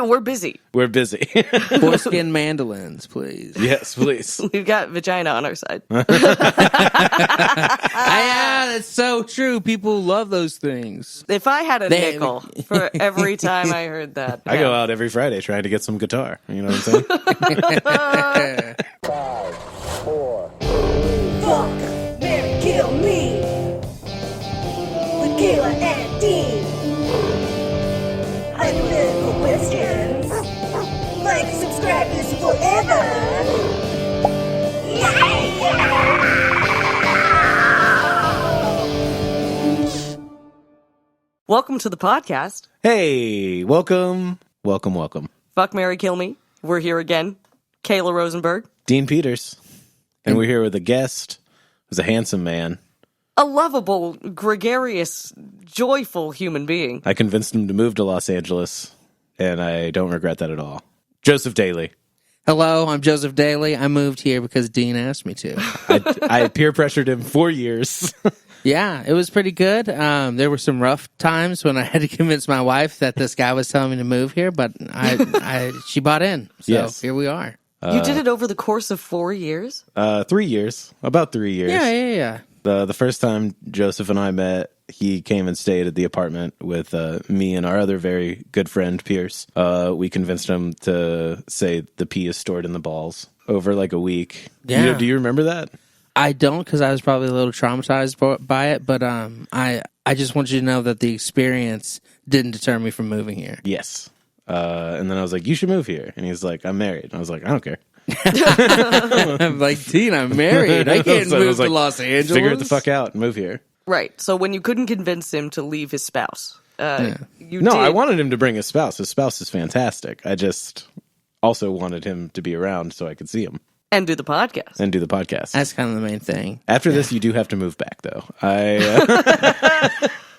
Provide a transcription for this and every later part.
We're busy. We're busy. Foreskin mandolins, please. Yes, please. We've got vagina on our side. Yeah, that's so true. People love those things. If I had a nickel for every time I heard that. I go out every Friday trying to get some guitar. You know what I'm saying? 5, 4, 3. Fuck, marry, kill me. With Kayla and Dean. Hypothetical questions. Like and subscribe, listen forever. Welcome to the podcast. Hey, welcome. Fuck, marry, kill me. We're here again. Kayla Rosenberg. Dean Peters. And we're here with a guest who's a handsome man. A lovable, gregarious, joyful human being. I convinced him to move to Los Angeles, and I don't regret that at all. Joseph Dailey. Hello, I'm Joseph Dailey. I moved here because Dean asked me to. I peer pressured him for years. Yeah, it was pretty good. There were some rough times when I had to convince my wife that this guy was telling me to move here, but she bought in. So Yes. Here we are. You did it over the course of 4 years? 3 years. About 3 years. Yeah. The first time Joseph and I met, he came and stayed at the apartment with me and our other very good friend, Pierce. We convinced him to say the pee is stored in the balls over like a week. Yeah. Do you remember that? I don't, because I was probably a little traumatized by it, but I just want you to know that the experience didn't deter me from moving here. Yes. And then I was like, you should move here. And he's like, I'm married. And I was like, I don't care. I'm like, Dean, I'm married. I can't So I move was to like, Los Angeles. Figure it the fuck out and move here. Right. So when you couldn't convince him to leave his spouse, you No, did. I wanted him to bring his spouse. His spouse is fantastic. I just also wanted him to be around so I could see him. And do the podcast. And do the podcast. That's kind of the main thing. After this, you do have to move back, though.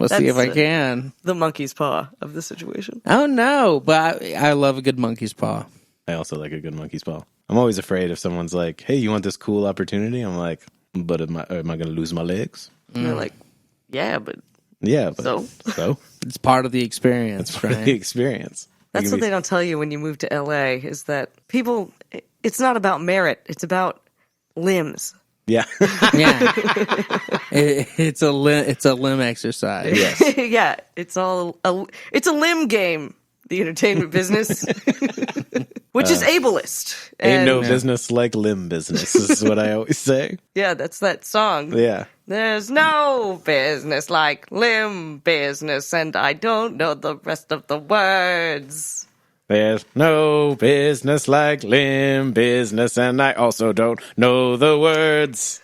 We'll see if I That's, can. The monkey's paw of the situation. Oh, no, but I love a good monkey's paw. I also like a good monkey's paw. I'm always afraid if someone's like, hey, you want this cool opportunity? I'm like, but am I going to lose my legs? And they're like, yeah, but Yeah, but So? It's part of the experience, it's part of right? the experience. that's what they don't tell you when you move to LA is that people, it's not about merit. It's about limbs. Yeah. Yeah. It's a limb exercise. Yes. Yeah, it's a limb game, the entertainment business, which is ableist. Ain't And, no business like limb business, is what I always say. yeah, that's that song. Yeah. There's no business like limb business, and I don't know the rest of the words. There's no business like limb business, and I also don't know the words.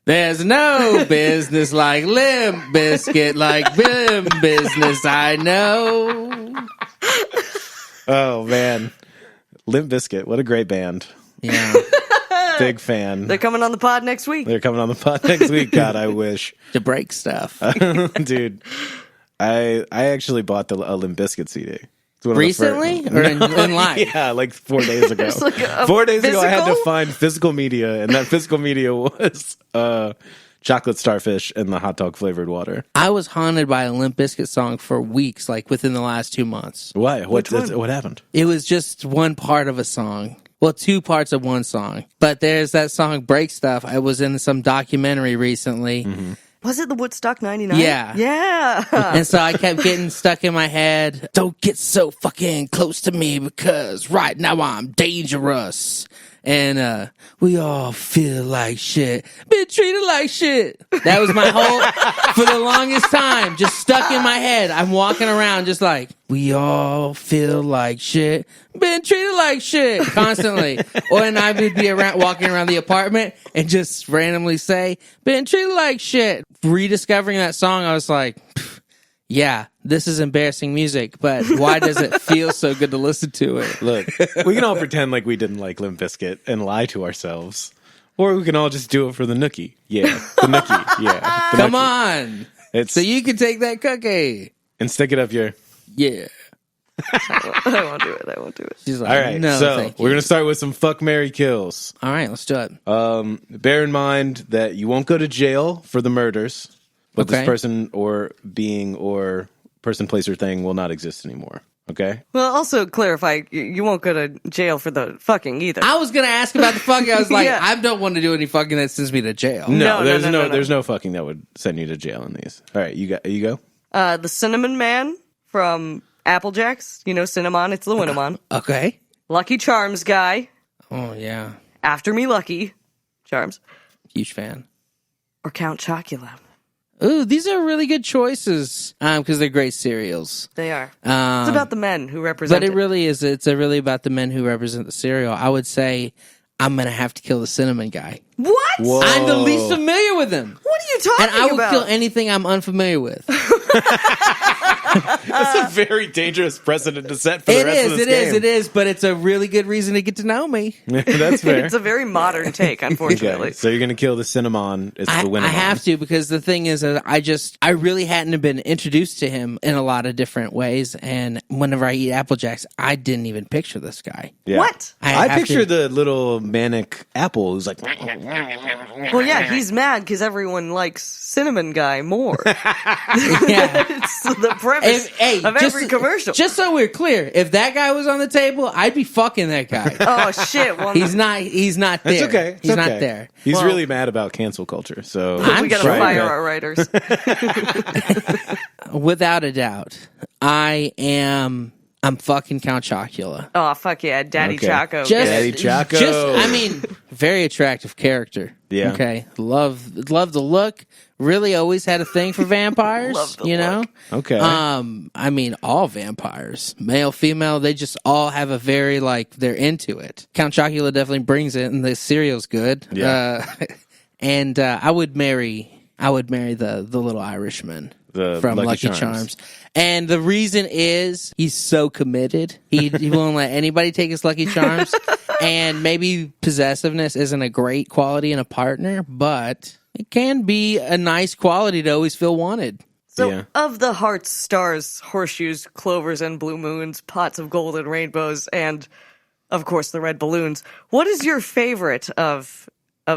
There's no business like Limp Bizkit, like Bim business, I know. Oh, man. Limp Bizkit, what a great band. Yeah. Big fan. They're coming on the pod next week. They're coming on the pod next week. God, I wish. To break stuff. Dude, I actually bought a Limp Bizkit CD. It's one of the Recently? first- Or in life? Yeah, like 4 days ago. There's like a 4 days ago, I had to physical? find physical media, and that physical media was chocolate starfish and the hot dog flavored water. I was haunted by a Limp Bizkit song for weeks, like within the last 2 months. Why? What one? happened? It was just one part of a song. Well, 2 parts of one song. But there's that song, Break Stuff. I was in some documentary recently. Mm-hmm. Was it the Woodstock 99? Yeah. Yeah. And so I kept getting stuck in my head. Don't get so fucking close to me because right now I'm dangerous. And we all feel like shit. Been treated like shit. That was my whole, for the longest time, just stuck in my head. I'm walking around just like, we all feel like shit. Been treated like shit constantly. Or and I would be walking around the apartment and just randomly say, been treated like shit. Rediscovering that song, I was like, yeah, this is embarrassing music, but why does it feel so good to listen to it? Look, we can all pretend like we didn't like Limp Bizkit and lie to ourselves. Or we can all just do it for the nookie. Yeah, the nookie. Yeah. Come on. It's, So you can take that cookie. and stick it up your... Yeah. I won't do it. She's like, All right, no, so thank you. we're going to start with some fuck, marry, kills. All right, let's do it. Bear in mind that you won't go to jail for the murders, but Okay. this person or being or person, place, or thing will not exist anymore. Okay. Well, also clarify, you won't go to jail for the fucking either. I was gonna ask about the fucking. I was like, Yeah. I don't want to do any fucking that sends me to jail. No, There's no fucking that would send you to jail in these. All right, you go. The Cinnamon Man from Applejacks. You know Cinnamon, it's the Winnemon. Okay. Lucky Charms guy. Oh yeah, After Me Lucky Charms. huge fan. Or Count Chocula. Ooh, these are really good choices because they're great cereals. They are. It's about the men who represent But it really is. It's really about the men who represent the cereal. I would say I'm gonna have to kill the cinnamon guy. What? Whoa. I'm the least familiar with him, What are you talking and I will about? kill anything I'm unfamiliar with. That's a very dangerous precedent to set for the rest of this game. It is. But it's a really good reason to get to know me. That's fair. It's a very modern take, unfortunately. Okay, so you're gonna kill the Cinnamon. It's the Winnemon. I have to because the thing is, I really hadn't been introduced to him in a lot of different ways, and whenever I eat Apple Jacks, I didn't even picture this guy. Yeah. What? I have picture to- the little manic apple who's like. Well, yeah, he's mad because everyone likes Cinnamon Guy more. Yeah. It's the premise of every commercial. Just so we're clear, if that guy was on the table, I'd be fucking that guy. Oh, shit. Well, He's not there. It's okay. It's He's okay. not there. He's Well- really mad about cancel culture. So I'm we gotta sure. fire our writers. Without a doubt, I'm fucking Count Chocula. Oh, fuck yeah. Daddy Okay. Choco. Daddy Choco. I mean, very attractive character. Yeah. Okay. Love the look. Really always had a thing for vampires. Love the you know? look. Okay. I mean, all vampires, male, female, they just all have a very, they're into it. Count Chocula definitely brings it, and the cereal's good. Yeah. And I would marry the little Irishman from Lucky Charms. And the reason is he's so committed. He won't let anybody take his Lucky Charms. And maybe possessiveness isn't a great quality in a partner, but it can be a nice quality to always feel wanted. So, Yeah. of the hearts, stars, horseshoes, clovers, and blue moons, pots of gold and rainbows, and, of course, the red balloons, what is your favorite of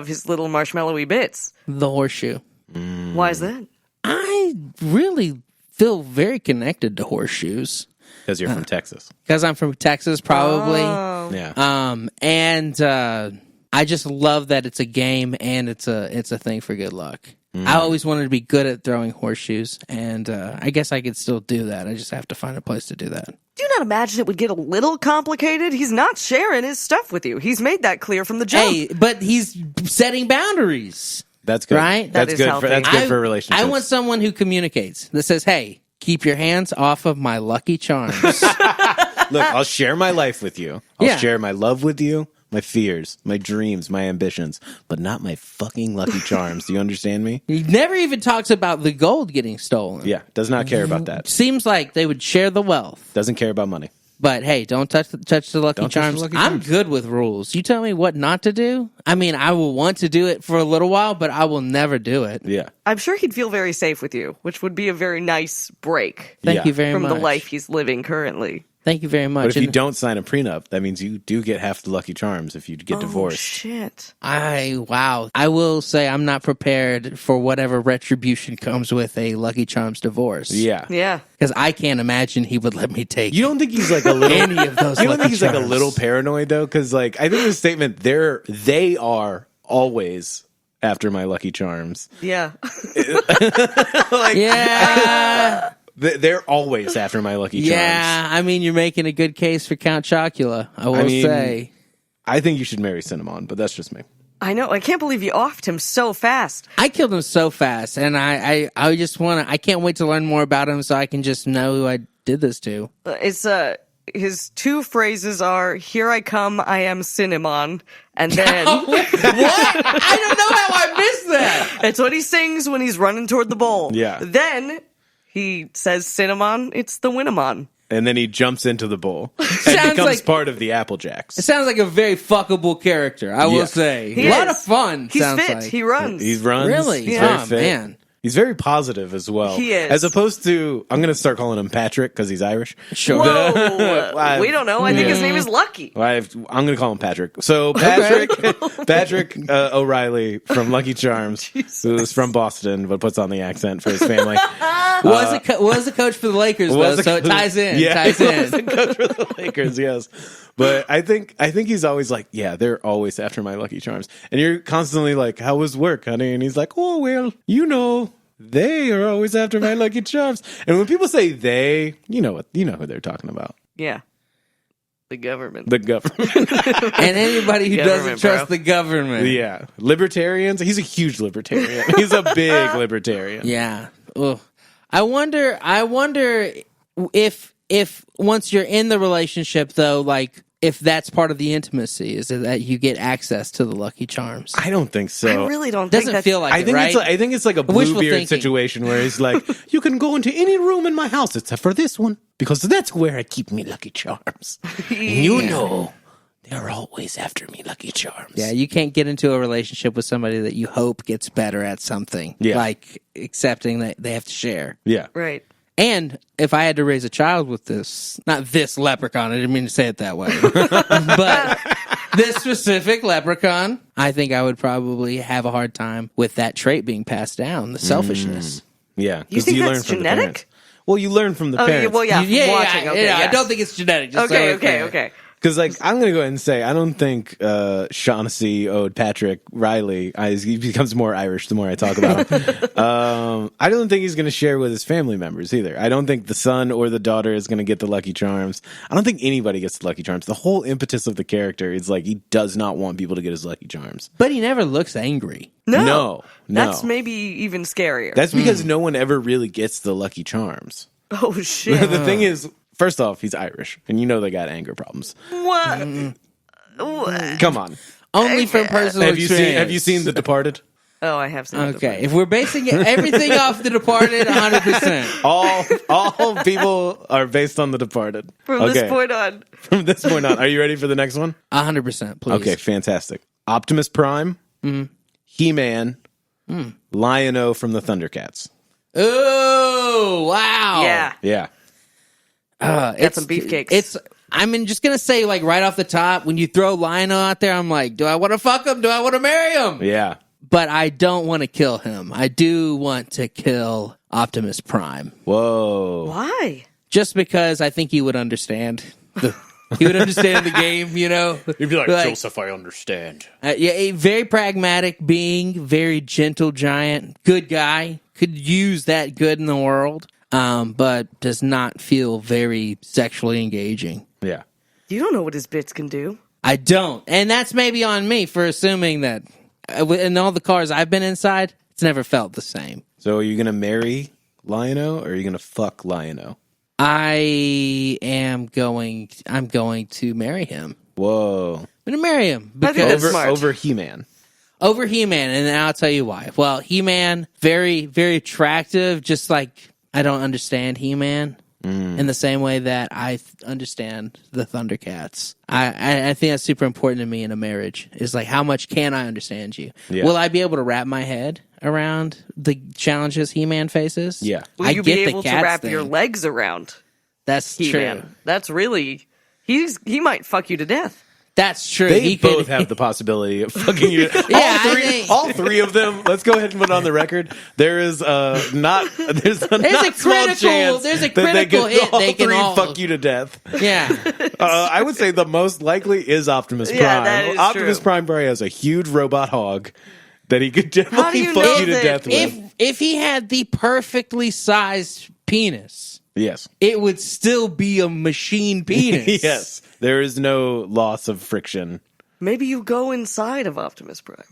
his little marshmallowy bits? The horseshoe. Why is that? I really feel very connected to horseshoes Because you're from Texas. because I'm from Texas, probably. Oh. Yeah. And I just love that it's a game and it's a thing for good luck. I always wanted to be good at throwing horseshoes, and I guess I could still do that. I just have to find a place to do that. Do you not imagine it would get a little complicated? He's not sharing his stuff with you. He's made that clear from the jump. Hey, but he's setting boundaries. That's good. Right? That That's is good. healthy. That's good for relationships. I want someone who communicates, that says, hey, keep your hands off of my Lucky Charms. Look, I'll share my life with you. I'll Yeah. share my love with you, my fears, my dreams, my ambitions, but not my fucking Lucky Charms. Do you understand me? He never even talks about the gold getting stolen. Yeah. Does not care about that. Seems like they would share the wealth. Doesn't care about money. But hey, don't touch the Lucky Don't touch the Charms. Lucky I'm Charms. good with rules. You tell me what not to do. I mean, I will want to do it for a little while, but I will never do it. Yeah. I'm sure he'd feel very safe with you, which would be a very nice break Thank Yeah. you very from much. the life he's living currently. Thank you very much. But if you And don't sign a prenup, that means you do get half the Lucky Charms if you get Oh, divorced. shit. I will say I'm not prepared for whatever retribution comes with a Lucky Charms divorce. Yeah. Yeah. Because I can't imagine he would let me take You don't think he's like a little any of those You don't Lucky think he's like a Charms. little paranoid though? Because like I think the statement they are always after my Lucky Charms. Yeah. Like Yeah. they're always after my Lucky Charms. Yeah. I mean, you're making a good case for Count Chocula, I will say. I think you should marry Cinnamon, but that's just me. I know. I can't believe you offed him so fast. I killed him so fast, and I just want to. I can't wait to learn more about him so I can just know who I did this to. It's his two phrases are "Here I come, I am Cinnamon," and then What? I don't know how I missed that. it's what he sings when he's running toward the bowl. Yeah. Then he says Cinnamon. It's the Winnemon. And then he jumps into the bowl and Sounds becomes like- part of the Applejacks. It sounds like a very fuckable character. I will Yeah. say, He a lot is. of fun. He's sounds fit. like. He runs. He runs. Really? He's Oh very fit. man. He's very positive as well. He is. As opposed to, I'm going to start calling him Patrick because he's Irish. Sure. Whoa. We don't know. I think his name is Lucky. I'm going to call him Patrick. So Patrick O'Reilly from Lucky Charms, who's from Boston but puts on the accent for his family. Was a coach for the Lakers though, so it ties in. Yeah, ties in. was a coach for the Lakers. Yes, but I think he's always like, yeah, they're always after my Lucky Charms, and you're constantly like, how was work, honey? And he's like, oh well, they are always after my Lucky Charms. And when people say they, you know who they're talking about. Yeah. The government. The government. And anybody who doesn't Government, trust bro. the government. Yeah. Libertarians. He's a huge libertarian. He's a big libertarian. Yeah. Ugh. I wonder if once you're in the relationship though, like if that's part of the intimacy, is that you get access to the Lucky Charms. I don't think so. I really don't think Doesn't that's... feel like I it, think right? I think it's like a Wishful Bluebeard thinking. situation where he's like, you can go into any room in my house except for this one because that's where I keep me Lucky Charms. And they're always after me Lucky Charms. Yeah, you can't get into a relationship with somebody that you hope gets better at something. Yeah. Like accepting that they have to share. Yeah. Right. And if I had to raise a child with not this leprechaun, I didn't mean to say it that way, but this specific leprechaun, I think I would probably have a hard time with that trait being passed down, the selfishness. Yeah. You 'cause think learn that's from the genetic? parents. Well, you learn from the Oh, parents. yeah, well, yeah. Yeah, Watching. Okay, I yes. don't think it's genetic. Just so Okay, we're clear. okay. Because, like, I'm going to go ahead and say, I don't think Shaughnessy owed Patrick Riley. He becomes more Irish the more I talk about him. I don't think he's going to share with his family members either. I don't think the son or the daughter is going to get the Lucky Charms. I don't think anybody gets the Lucky Charms. The whole impetus of the character is, like, he does not want people to get his Lucky Charms. But he never looks angry. No. That's maybe even scarier. That's because no one ever really gets the Lucky Charms. Oh, shit. The thing is, first off, he's Irish, and they got anger problems. What? Come on. Only from personal Have you experience. seen The Departed? Oh, I have seen it Okay, if we're basing everything off The Departed, 100%. All people are based on The Departed. From this point on. From this point on. Are you ready for the next one? 100%, please. Okay, fantastic. Optimus Prime, He-Man, Lion-O from the Thundercats. Oh, wow. Yeah. Yeah. Got some beefcakes. I'm just going to say, like, right off the top, when you throw Lionel out there, I'm like, do I want to fuck him? Do I want to marry him? Yeah. But I don't want to kill him. I do want to kill Optimus Prime. Whoa. Why? Just because I think he would understand. He would understand the game, you know? You'd be like, Joseph, I understand. Yeah, a very pragmatic being, very gentle giant, good guy, could use that good in the world, but does not feel very sexually engaging. Yeah. You don't know what his bits can do. I don't. And that's maybe on me for assuming that in all the cars I've been inside, it's never felt the same. So are you going to marry Lion-O or are you going to fuck Lion-O? I'm going to marry him. Whoa. I'm going to marry him. I think that's smart. Over He-Man. Over He-Man, and then I'll tell you why. Well, He-Man, very, very attractive, just like I don't understand He-Man in the same way that I understand the Thundercats. I think that's super important to me in a marriage, is like, how much can I understand you? Yeah. Will I be able to wrap my head around the challenges He-Man faces? Yeah. Will I you get be the able to cats wrap thing. your legs around That's He-Man? true. That's really... He might fuck you to death. That's true. They He both could, have the possibility of fucking you. Yeah, I think- all three of them. Let's go ahead and put it on the record. There's a not small critical- chance there's a that they critical can hit all they can three all- fuck you to death. Yeah. I would say the most likely is Optimus Prime. Yeah, that is Optimus true. Prime probably has a huge robot hog that he could How do definitely you fuck know you to that death with. If he had the perfectly sized penis, Yes. it would still be a machine penis. Yes. There is no loss of friction. Maybe you go inside of Optimus Prime.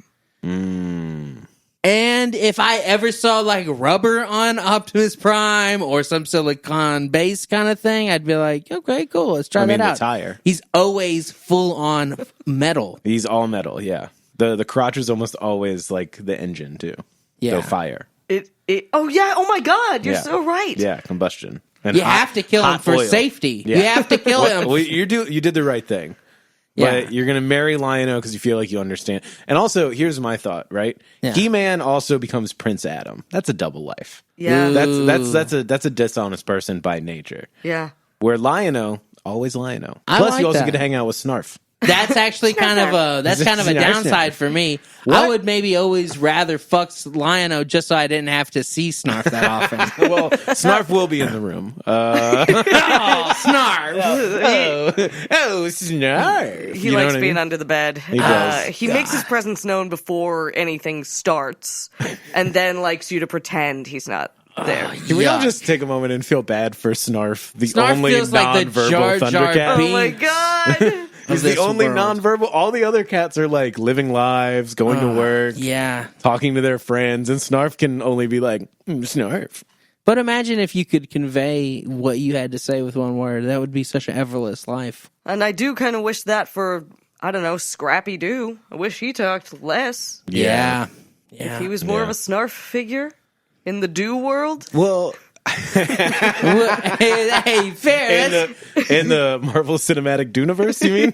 And if I ever saw like rubber on Optimus Prime or some silicone base kind of thing, I'd be like, okay, cool, let's try I mean, that the out. tire. He's always full on metal. He's all metal, yeah. The crotch is almost always like the engine, too. Yeah. The fire. Oh, yeah. Oh, my God. You're Yeah. so right. Yeah, combustion. And You have to kill him hot for oil. safety. Yeah. You have to kill him. Well, you did the right thing. Yeah. But you're going to marry Lion-O because you feel like you understand. And also, here's my thought, right? Yeah. He-Man also becomes Prince Adam. That's a double life. Yeah. Ooh. That's a dishonest person by nature. Yeah. Where Lion-O, always Lion-O. I Plus, like you also that. get to hang out with Snarf. That's actually kind of a downside for me. What? I would maybe always rather fuck Lion-O just so I didn't have to see Snarf that often. Well, Snarf will be in the room. Oh, Snarf! Oh, Snarf. He You know likes what I being mean? under the bed. He does. He makes his presence known before anything starts, and then likes you to pretend he's not there. Can we all Yuck. just take a moment and feel bad for Snarf, the Snarf only feels like the Jar non-verbal Jar Thundercat? Binks. Oh my god! He's this the only world. non-verbal. All the other cats are like living lives, going to work, Yeah. talking to their friends, and Snarf can only be like, Snarf. But imagine if you could convey what you had to say with one word. That would be such an effortless life. And I do kind of wish that for, I don't know, Scrappy Doo. I wish he talked less. Yeah. If he was more of a Snarf figure in the Doo world. Well, hey, fair. in the Marvel Cinematic Universe, you mean?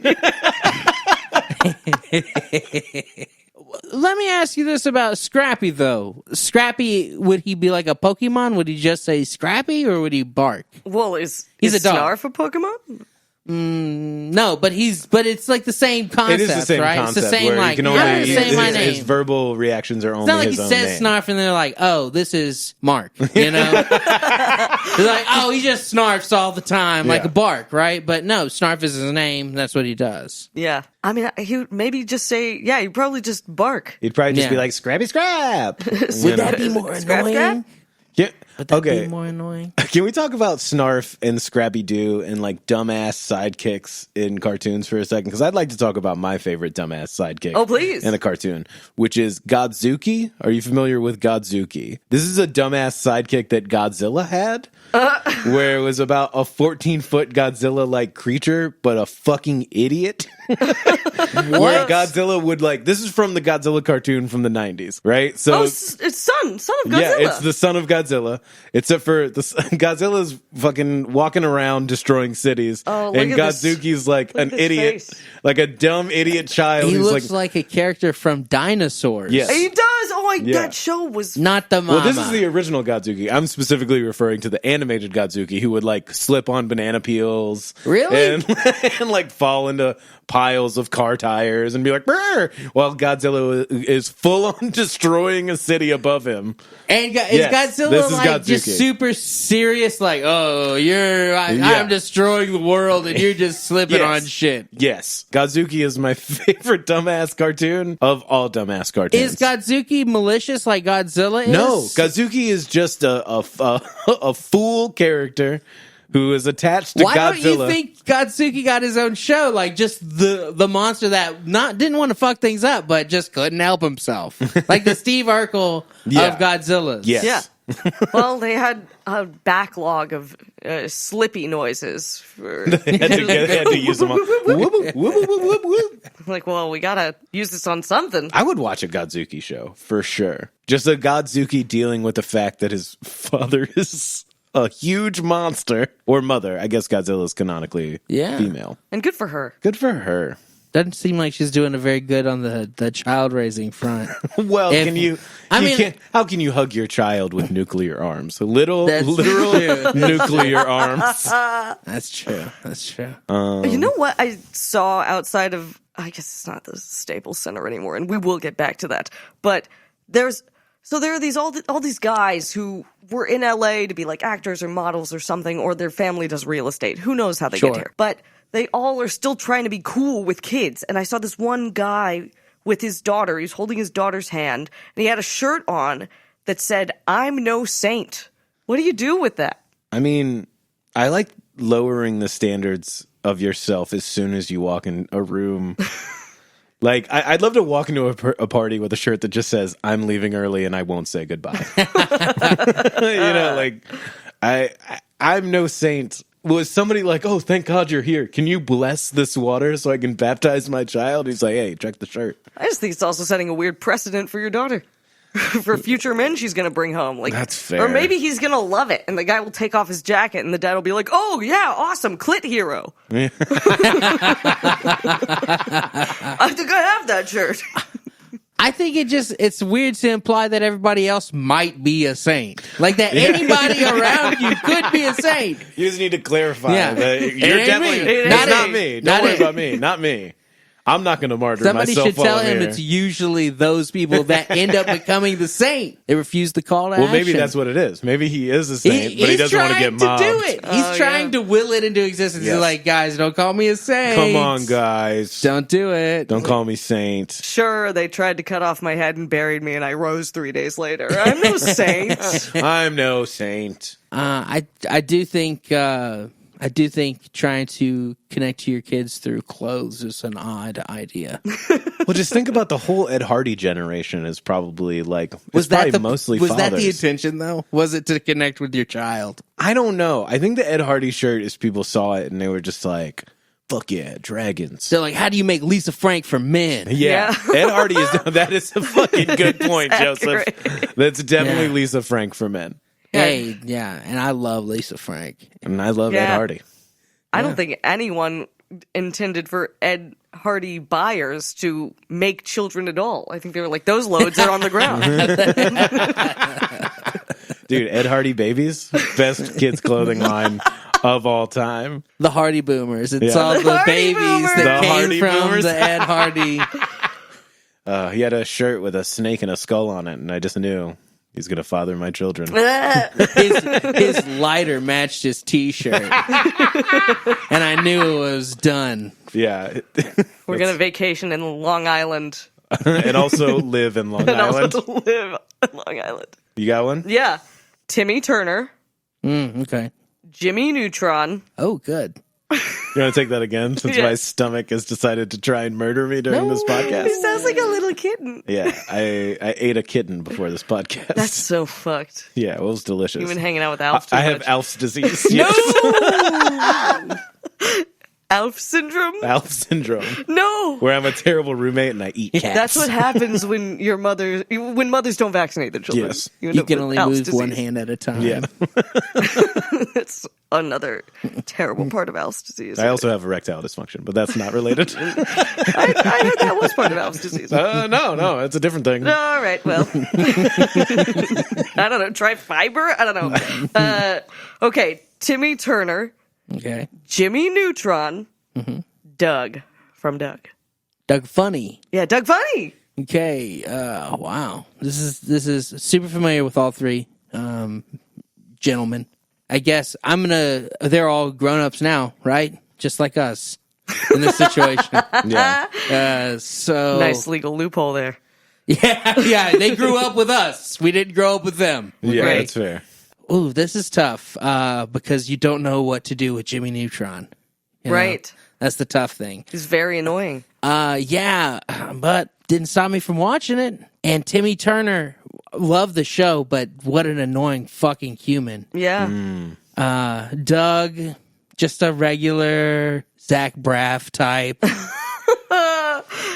Let me ask you this about Scrappy, though. Scrappy, would he be like a Pokemon? Would he just say Scrappy, or would he bark? Well, He's is a dog. Snarf a Pokemon? No, but it's like the same concept, It is the same right? concept. It's the same, where like, you can I'm only, gonna say my name. his verbal reactions are only It's not like he his own says name. Snarf and they're like, oh, this is Mark, you know? They're like, oh, he just snarfs all the time, like Yeah. a bark, right? But no, Snarf is his name. That's what he does. Yeah. I mean, he would maybe just say, yeah, he'd probably just bark. He'd probably just Yeah. be like, Scrappy Scrap. Would that be more Scrap, annoying? scrap? Yeah. Would that Okay. be more annoying? Can we talk about Snarf and Scrappy Doo and like dumbass sidekicks in cartoons for a second? Because I'd like to talk about my favorite dumbass sidekick. Oh, please. In a cartoon, which is Godzuki. Are you familiar with Godzuki? This is a dumbass sidekick that Godzilla had, where it was about a 14-foot Godzilla-like creature, but a fucking idiot. Where Godzilla would like. This is from the Godzilla cartoon from the 90s, right? So. Oh, it's son of Godzilla. Yeah, it's the son of Godzilla. Except for Godzilla's fucking walking around destroying cities, Oh, look and at this- Godzuki's like look an at his idiot, face. like a dumb idiot child. He who's looks like a character from Dinosaurs. Yes. He does. Oh, Yeah. that show was. Not the mama. Well, this is the original Godzuki. I'm specifically referring to the animated Godzuki, who would like slip on banana peels, Really? and like fall into piles of car tires and be like, "Brr," while Godzilla is full on destroying a city above him. And is Yes, Godzilla this is like Godzuki. just super serious? Like, oh, Yeah. I'm destroying the world, and you're just slipping Yes. on shit. Yes, Godzuki is my favorite dumbass cartoon of all dumbass cartoons. Is Godzuki malicious like Godzilla is? No, Godzuki is just a fool character who is attached to Why Godzilla. don't you think Godzuki got his own show? Like just the monster that didn't want to fuck things up, but just couldn't help himself. Like the Steve Urkel Yeah. of Godzilla's. Yes. Yeah. Well, they had a backlog of slippy noises. They had to use them all. Whoop, whoop, whoop, whoop, whoop, whoop. Like, well, we gotta use this on something. I would watch a Godzuki show for sure. Just a Godzuki dealing with the fact that his father is a huge monster, or mother. I guess Godzilla is canonically female. And good for her. Good for her. Doesn't seem like she's doing a very good on the child raising front. Well, If- how can you hug your child with nuclear arms? Literal That's nuclear arms. That's true. That's true. You know what I saw outside of, I guess it's not the Staples Center anymore, and we will get back to that. But there are these all these guys who were in LA to be like actors or models or something, or their family does real estate. Who knows how they Sure. get here? But they all are still trying to be cool with kids. And I saw this one guy with his daughter. He was holding his daughter's hand, and he had a shirt on that said, "I'm no saint." What do you do with that? I mean, I like lowering the standards of yourself as soon as you walk in a room. Like, I'd love to walk into a party with a shirt that just says, "I'm leaving early and I won't say goodbye." You know, like, I'm no saint. Was somebody like, "Oh, thank God you're here. Can you bless this water so I can baptize my child?" He's like, "Hey, check the shirt." I just think it's also setting a weird precedent for your daughter. for future men she's gonna bring home. Like, That's fair. Or maybe he's gonna love it, and the guy will take off his jacket, and the dad will be like, "Oh yeah, awesome, clit hero." I think I have that shirt. I think it's weird to imply that everybody else might be a saint. Like that anybody around you could be a saint. You just need to clarify that It you're ain't definitely me. it's not me. Don't Not worry it. about me. Not me. I'm not going to martyr Somebody myself. should tell while I'm him here. it's usually those people that end up becoming the saint. They refuse the call to action. Well, maybe that's what it is. Maybe he is a saint, but he doesn't want to get mobbed. do it. He's trying to will it into existence. Yes. He's like, guys, don't call me a saint. Come on, guys. Don't do it. Don't call me saint. Sure, they tried to cut off my head and buried me, and I rose 3 days later. I'm no saint. I'm no saint. I do think trying to connect to your kids through clothes is an odd idea. Well, just think about the whole Ed Hardy generation is probably like Was probably that mostly was fathers. that the intention though? Was it to connect with your child? I don't know. I think the Ed Hardy shirt is people saw it and they were just like, "Fuck yeah, dragons." They're like, how do you make Lisa Frank for men? Yeah. Ed Hardy is that is a fucking good point, Joseph. accurate. That's definitely Yeah. Lisa Frank for men. Hey, yeah, and I love Lisa Frank. And I love Ed Yeah. Hardy. I don't think anyone intended for Ed Hardy buyers to make children at all. I think they were like, those loads are on the ground. Dude, Ed Hardy Babies, best kids clothing line of all time. The Hardy Boomers. It's Yeah. all The the Hardy babies Boomers. that The came Hardy from Boomers. the Ed Hardy. He had a shirt with a snake and a skull on it, and I just knew he's going to father my children. His lighter matched his T-shirt, and I knew it was done. Yeah. We're going to vacation in Long Island And also live in Long and Island. also live in Long Island. You got one? Yeah. Timmy Turner, Okay. Jimmy Neutron. Oh, good. You want to take that again since Yes. my stomach has decided to try and murder me during this He podcast? sounds like a little kitten. Yeah, I ate a kitten before this podcast. That's so fucked. Yeah, it was delicious. You've been hanging out with Alf too I have much. Alf's disease. Yes. Alf syndrome? Alf syndrome, No. where I'm a terrible roommate and I eat cats. That's what happens when when mothers don't vaccinate their children. Yes. end You up can with only Alf's move one disease. hand at a time. Yeah. It's another part of Alf's disease. I also have erectile dysfunction, but that's not related. I heard that was part of Alf's disease. No, it's a different thing. All right, well. I don't know. Try fiber? I don't know. Okay, Timmy Turner, Okay. Jimmy Neutron, Doug from Doug. Doug Funny. Yeah, Doug Funny. Okay. Wow. This is super familiar with all three gentlemen. I guess they're all grown-ups now, right? Just like us in this situation. Yeah. So Nice legal loophole there. Yeah, they grew up with us. We didn't grow up with them. Yeah, Right. that's fair. Ooh, this is tough because you don't know what to do with Jimmy Neutron. You know? Right. That's the tough thing. He's very annoying. Yeah, but didn't stop me from watching it. And Timmy Turner, loved the show, but what an annoying fucking human. Yeah. Doug, just a regular Zach Braff type.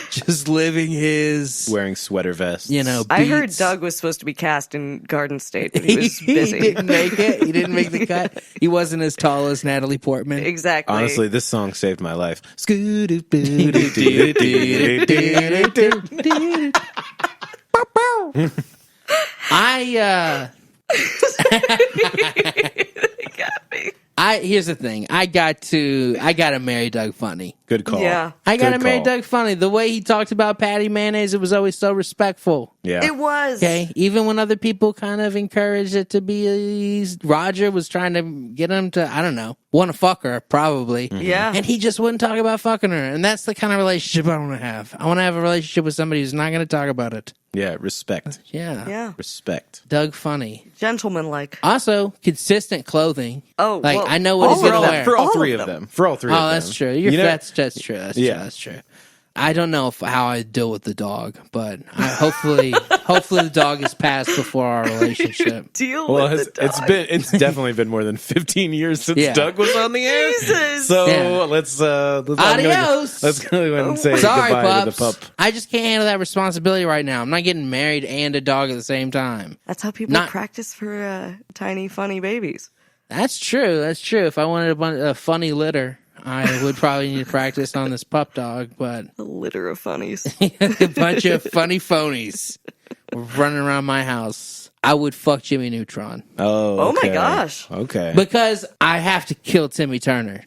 Just living his, Wearing sweater vests. I heard beats. Doug was supposed to be cast in Garden State, but he was He busy. didn't make it. He didn't make the cut. He wasn't as tall as Natalie Portman. Exactly. Honestly, this song saved my life. got me. Here's the thing. I got to marry Doug Funny. Good call. Yeah. I got to Good marry call. Doug Funny. The way he talked about Patty Mayonnaise, it was always so respectful. Yeah. It was. Okay, even when other people kind of encouraged it to be, Roger was trying to get him to, I don't know, want to fuck her, probably. Yeah. And he just wouldn't talk about fucking her. And that's the kind of relationship I want to have. I want to have a relationship with somebody who's not going to talk about it. Yeah, respect. Yeah. Yeah. Respect. Doug Funny. Gentleman-like. Also, consistent clothing. Oh, Like, well, I know what he's all going of to them. wear. For all All three of of them. them. For all three of Oh, them. that's true. You know- That's true. That's Yeah. true. That's true. I don't know how I deal with the dog, but hopefully the dog is passed before our relationship. Deal with the dog. It's definitely been more than 15 years since Doug was on the air. Jesus. So let's Adios. Let's go ahead and say Sorry, goodbye to the pups. pup. I just can't handle that responsibility right now. I'm not getting married and a dog at the same time. That's how people practice for tiny, funny babies. That's true. If I wanted a funny litter, I would probably need to practice on this pup dog, but A litter of funnies. a bunch of funny phonies running around my house. I would fuck Jimmy Neutron. Oh my gosh. Okay. Because I have to kill Timmy Turner.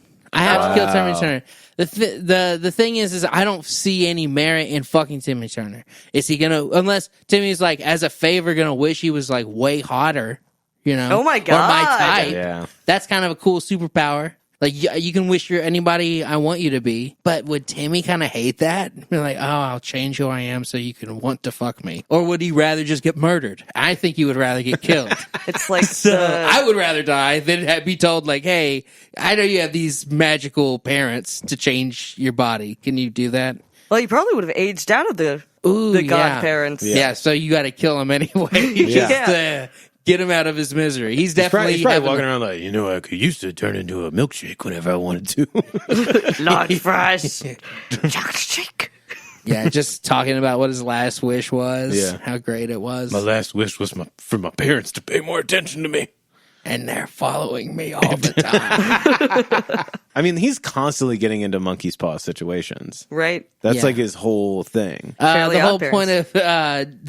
The thing is I don't see any merit in fucking Timmy Turner. Is he gonna, unless Timmy's like, as a favor, gonna wish he was like way hotter, you know? Oh my God. Or my type. Yeah. That's kind of a cool superpower. Like, you can wish you're anybody I want you to be, but would Timmy kind of hate that? Be like, oh, I'll change who I am so you can want to fuck me. Or would he rather just get murdered? I think he would rather get killed. It's like I would rather die than be told, like, hey, I know you have these magical parents to change your body. Can you do that? Well, you probably would have aged out of the godparents. Yeah, so you got to kill him anyway. Just get him out of his misery. He's He's probably walking around like, I could used to turn into a milkshake whenever I wanted to. Large fries. Chocolate shake. Yeah, just talking about what his last wish was. Yeah. How great it was. My last wish was for my parents to pay more attention to me. And they're following me all the time. I mean, he's constantly getting into monkey's paw situations. Right. That's Yeah. like his whole thing. Fairly The whole Odd Parents. point of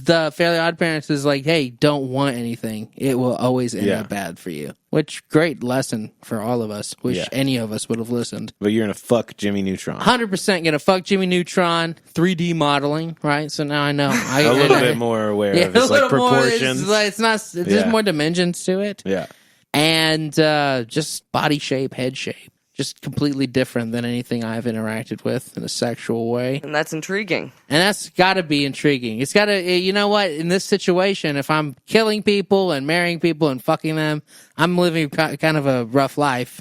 the Fairly Odd Parents is like, hey, don't want anything. It will always end up bad for you. Which, great lesson for all of us. Wish any of us would have listened. But you're going to fuck Jimmy Neutron. 100% gonna fuck Jimmy Neutron. 3D modeling, right? So now I know. A little bit more aware of his like proportions. There's more dimensions to it. Yeah. And just body shape, head shape. Just completely different than anything I've interacted with in a sexual way. And that's intriguing. And that's got to be intriguing. It's got to, you know what? In this situation, if I'm killing people and marrying people and fucking them, I'm living kind of a rough life.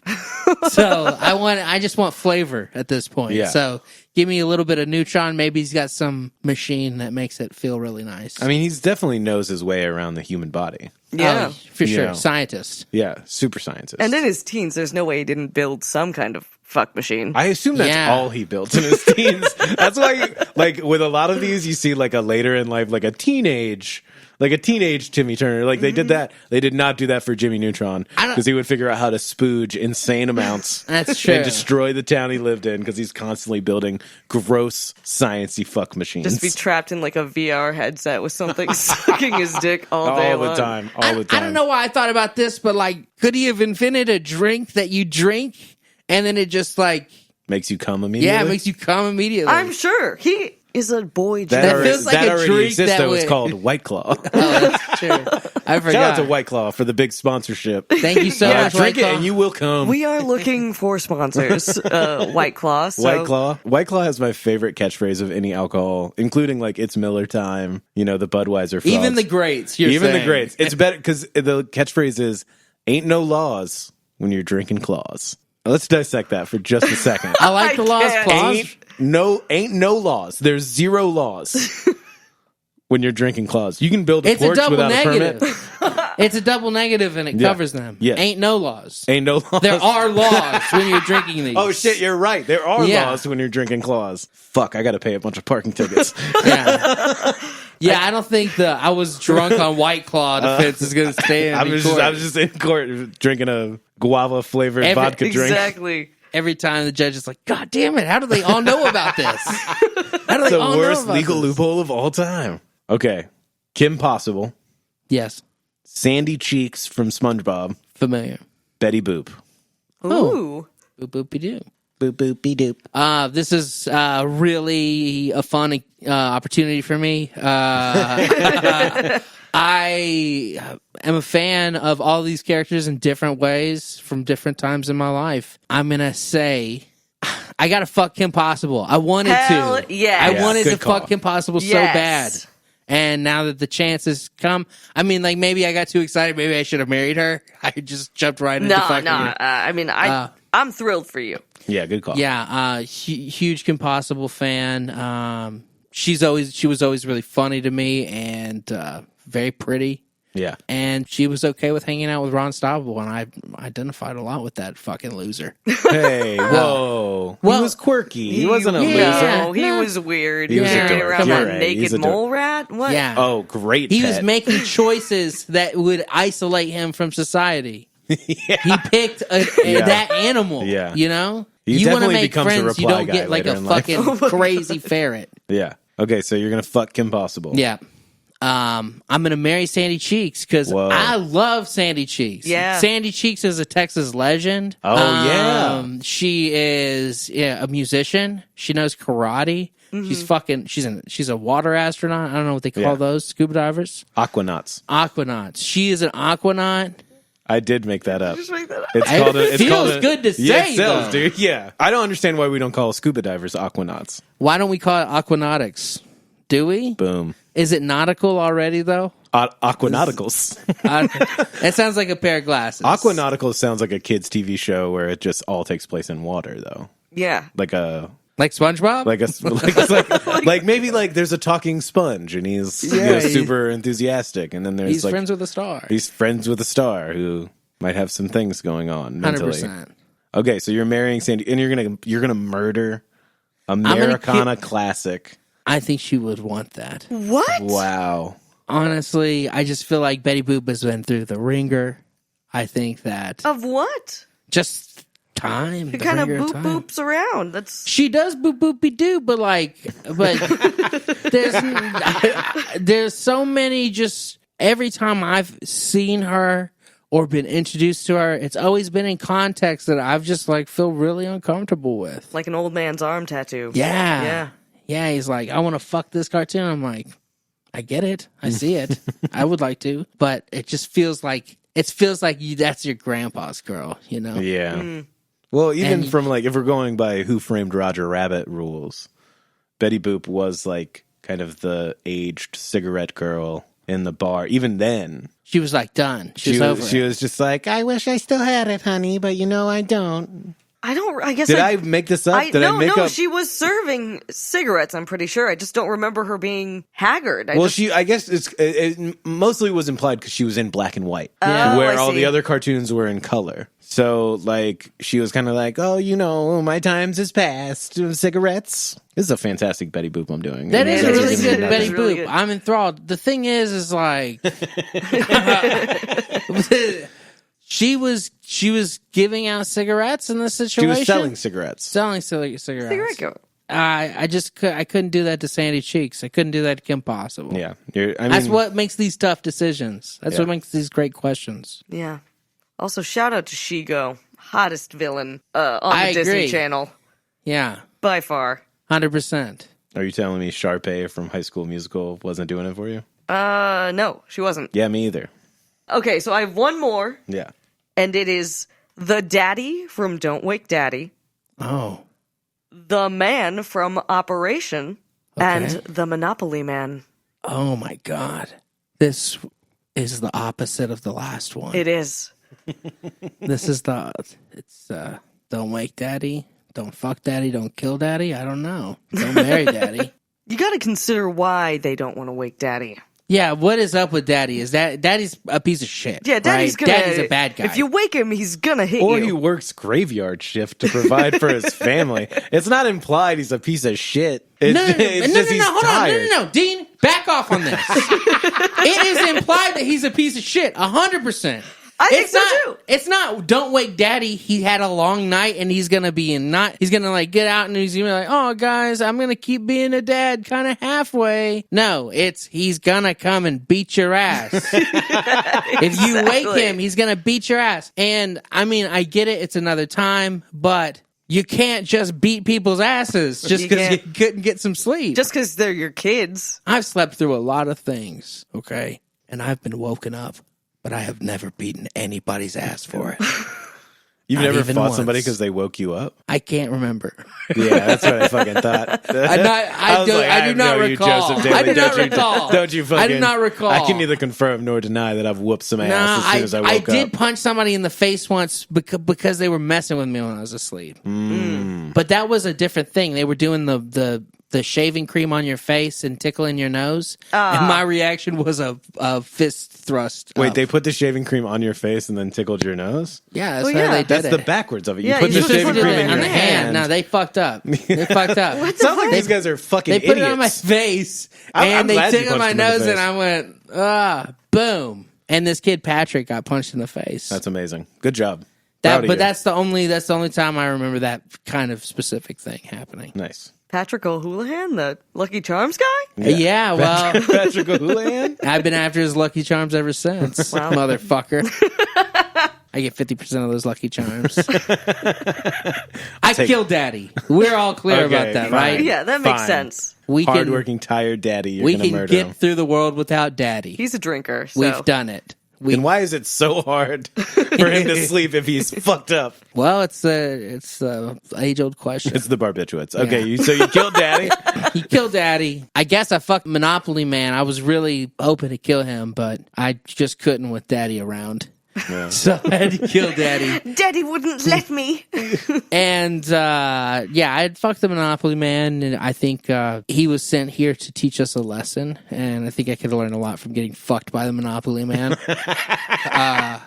So I just want flavor at this point. Yeah. So give me a little bit of Neutron. Maybe he's got some machine that makes it feel really nice. I mean, he's definitely knows his way around the human body. Yeah. For sure. know. Scientist. Yeah, super scientist. And in his teens, there's no way he didn't build some kind of fuck machine. I assume that's all he built in his teens. That's why, like, with a lot of these, you see, like, a later in life, like a teenage Timmy Turner. Like, they did that. They did not do that for Jimmy Neutron. Because he would figure out how to spooge insane amounts. That's true. And destroy the town he lived in because he's constantly building gross, sciencey fuck machines. Just be trapped in like a VR headset with something sucking his dick all day all the long. time. I don't know why I thought about this, but like, could he have invented a drink that you drink and then it just like makes you come immediately? Yeah, it makes you come immediately. I'm sure. He is a boy. That feels like a already drink exists, that though. It's would- called White Claw. Oh, that's true. I forgot. Shout out to White Claw for the big sponsorship. Thank you so much, Drink White Claw. it and you will come. We are looking for sponsors. White Claw. So. White Claw. White Claw has my favorite catchphrase of any alcohol, including like "It's Miller time." You know, the Budweiser. Frogs. Even the greats. Even the greats. It's better because the catchphrase is "Ain't no laws when you're drinking claws." Let's dissect that for just a second. I like the laws can't. clause. Ain't no laws. There's zero laws when you're drinking claws. You can build a It's a porch double without negative. a permit. It's a double negative and it covers them. Yeah. Ain't no laws. Ain't no laws. There are laws when you're drinking these. Oh shit, you're right. There are Yeah. laws when you're drinking claws. Fuck, I gotta pay a bunch of parking tickets. Yeah, I don't think the I was drunk on White Claw defense is going to stand. I was just in court drinking a guava flavored vodka drink. Exactly. Every time the judge is like, God damn it, how do they all know about this? How do they The all know worst about legal this? loophole of all time. Okay. Kim Possible, Yes, Sandy Cheeks from SpongeBob, familiar. Betty Boop. Ooh. Boop boopy doo. Boop boopy doop. This is really a fun opportunity for me. I am a fan of all these characters in different ways from different times in my life. I'm going to say I got to fuck Kim Possible. I wanted Hell to. yes. I Yeah, wanted good to call. fuck Kim Possible so Yes. bad. And now that the chance has come, I mean, like, maybe I got too excited. Maybe I should have married her. I just jumped right into No, fucking no. her. I mean, I I'm thrilled for you. Yeah, good call. Yeah, huge Kim Possible fan. She was always really funny to me and very pretty. Yeah. And she was okay with hanging out with Ron Stoppable, and I identified a lot with that fucking loser. Hey, whoa. Well, he was quirky. He wasn't a loser. No, he was weird. He was a Carrying dork. around You're a right. naked He's a dork. mole rat? What? Yeah. Oh, great He pet. was making choices that would isolate him from society. Yeah. He picked that animal. Yeah. You know? He You want to definitely make becomes a friends, you reply don't guy get like later a in life. fucking crazy ferret. Yeah. Okay, so you're going to fuck Kim Possible. Yeah. I'm gonna marry Sandy Cheeks because Whoa. I love Sandy Cheeks. Yeah. Sandy Cheeks is a Texas legend. Oh, yeah. She is a musician. She knows karate. She's a water astronaut. I don't know what they call Yeah. those scuba divers. Aquanauts. Aquanauts. She is an aquanaut. I did make that up. Just make that up. It's feels called good to Yeah, say, it sells, though. dude. Yeah. I don't understand why we don't call scuba divers aquanauts. Why don't we call it aquanautics? Do we? Boom. Is it nautical already though? Aquanauticals. It sounds like a pair of glasses. Aquanauticals sounds like a kids' TV show where it just all takes place in water, though. Yeah. Like Like SpongeBob? like maybe like there's a talking sponge and he's super enthusiastic, and then there's He's like friends with a star. he's friends with a star who might have some things going on mentally. 100%. Okay, so you're marrying Sandy, and you're gonna murder Americana classic. I think she would want that. What? Wow. Honestly, I just feel like Betty Boop has been through the ringer. I think that Of what? just time. She the kind of ringer boop time. boops around. That's She does boop boopy doo, but there's so many. Just every time I've seen her or been introduced to her, it's always been in context that I've just like feel really uncomfortable with. like an old man's arm tattoo. Yeah. Yeah, he's like, I want to fuck this cartoon. I'm like, I get it. I see it. I would like to. But it just feels like that's your grandpa's girl, you know? Yeah. Well, even And- from like if we're going by Who Framed Roger Rabbit rules, Betty Boop was like kind of the aged cigarette girl in the bar. Even then, She was like done. She was over she it. was just like, I wish I still had it, honey, but I don't. I guess Did I make this up? Did I make up? she was serving cigarettes, I'm pretty sure. I just don't remember her being haggard. I guess it mostly was implied because she was in black and white, Oh, where I all see. the other cartoons were in color. So, like, she was kind of like, oh, my times is past. Cigarettes. This is a fantastic Betty Boop I'm doing. That is Yeah, a that really is good good. Betty That's really Boop. good. I'm enthralled. The thing is like she was giving out cigarettes in this She situation. was selling cigarettes. Selling cigarettes. Cigarette girl. I couldn't do that to Sandy Cheeks. I couldn't do that to Kim Possible. Yeah. That's what makes these tough decisions. That's Yeah. what makes these great questions. Yeah. Also, shout out to Shigo, hottest villain on the I Disney agree. Channel Yeah, by far. 100%. Are you telling me Sharpay from High School Musical wasn't doing it for you? No, she wasn't. Yeah, me either. Okay, so I have one more, Yeah. and it is the daddy from Don't Wake Daddy, Oh, the man from Operation, and the Monopoly Man. oh my God! This is the opposite of the last one. It is. This is don't wake daddy, don't fuck daddy, don't kill daddy. I don't know. Don't marry daddy. You got to consider why they don't want to wake daddy. Yeah, what is up with daddy? Is that daddy's a piece of shit? Yeah, daddy's right? gonna. Daddy's a bad guy. If you wake him, he's gonna hit Or you. he works graveyard shift to provide for his family. It's not implied he's a piece of shit. It's, it's just he's hold tired. on, Dean, back off on this. It is implied that he's a piece of shit, 100%. I think so too. It's not. Don't wake daddy. He had a long night, and he's gonna be He's gonna like get out, and he's gonna be like, "Oh, guys, I'm gonna keep being a dad, kind of halfway." No, he's gonna come and beat your ass. If you wake Exactly. him, he's gonna beat your ass. And I mean, I get it. It's another time, but you can't just beat people's asses just You because you can't. couldn't get some sleep. Just because they're your kids. I've slept through a lot of things, okay, and I've been woken up. But I have never beaten anybody's ass for it. You've Not never even fought somebody once. because they woke you up? I can't remember. Yeah, that's what I fucking thought. I do not recall. I do not recall. Don't you fucking... I do not recall. I can neither confirm nor deny that I've whooped some ass as soon as I woke up. did punch somebody in the face once because they were messing with me when I was asleep. But that was a different thing. They were doing the shaving cream on your face and tickling your nose. And my reaction was a fist thrust. Wait, up. they put the shaving cream on your face and then tickled your nose? Yeah, that's Well, how yeah. they did That's it. the backwards of it. Yeah, you put you the should shaving put it cream in on your the hand. No, they fucked up. They fucked up. Sounds like these guys are fucking They put idiots. it on my face, I'm and they glad you tickled punched my him in the nose, and face. I went, boom. And this kid Patrick got punched in the face. That's amazing. Good job. Proud of you. That's the only time I remember that kind of specific thing happening. Nice. Patrick O'Houlihan, the Lucky Charms guy? Yeah, well, Patrick O'Houlihan? I've been after his Lucky Charms ever since, Wow. motherfucker. I get 50% of those Lucky Charms. I killed Daddy. We're all clear Okay, about that, fine. right? Yeah, that makes Fine. sense. We can Hardworking, tired daddy. You're we going to can murder get him. through the world without Daddy. He's a drinker, so. We've done it. Then why is it so hard for him to sleep if he's fucked up? Well, it's the age-old question. It's the barbiturates. Okay, Yeah. so you killed daddy? He killed Daddy. I guess I fucked Monopoly Man. I was really hoping to kill him, but I just couldn't with Daddy around. Yeah. So I had to kill Daddy. Daddy wouldn't let me. And I had fucked the Monopoly Man, and I think he was sent here to teach us a lesson. And I think I could have learned a lot from getting fucked by the Monopoly Man. I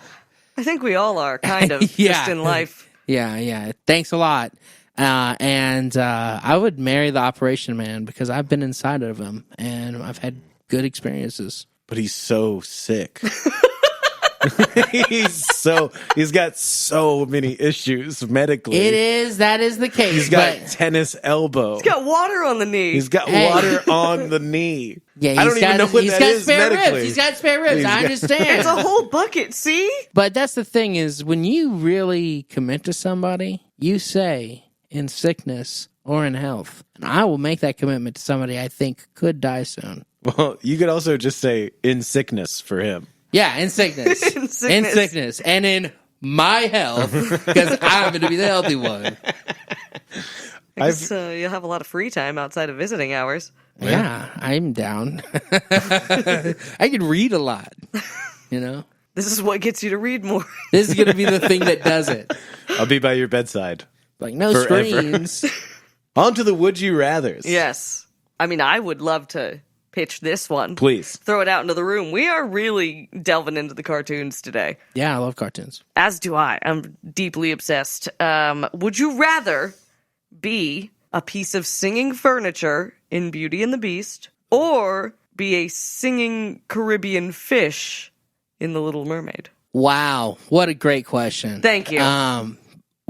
think we all are, kind of, Yeah. just in life. Yeah. Thanks a lot. I would marry the Operation Man because I've been inside of him, and I've had good experiences. But he's so sick. He's got so many issues medically. That is the case. He's got but tennis elbow. He's got water on the knee. He's got Hey. water on the knee. yeah, I don't even know what that is spare medically. ribs. He's got spare ribs. He's I got- understand. It's a whole bucket, see? But that's the thing is when you really commit to somebody, you say in sickness or in health, and I will make that commitment to somebody I think could die soon. Well, you could also just say in sickness for him. Yeah, in sickness. In sickness. In sickness. And in my health, because I'm going to be the healthy one. I guess you'll have a lot of free time outside of visiting hours. Yeah, I'm down. I can read a lot, you know? This is what gets you to read more. This is going to be the thing that does it. I'll be by your bedside. Like, no Forever. screens. On to the would you rathers. Yes. I mean, I would love to pitch this one. Please. Throw it out into the room. We are really delving into the cartoons today. Yeah, I love cartoons. As do I. I'm deeply obsessed. Would you rather be a piece of singing furniture in Beauty and the Beast or be a singing Caribbean fish in The Little Mermaid? Wow, what a great question. Thank you.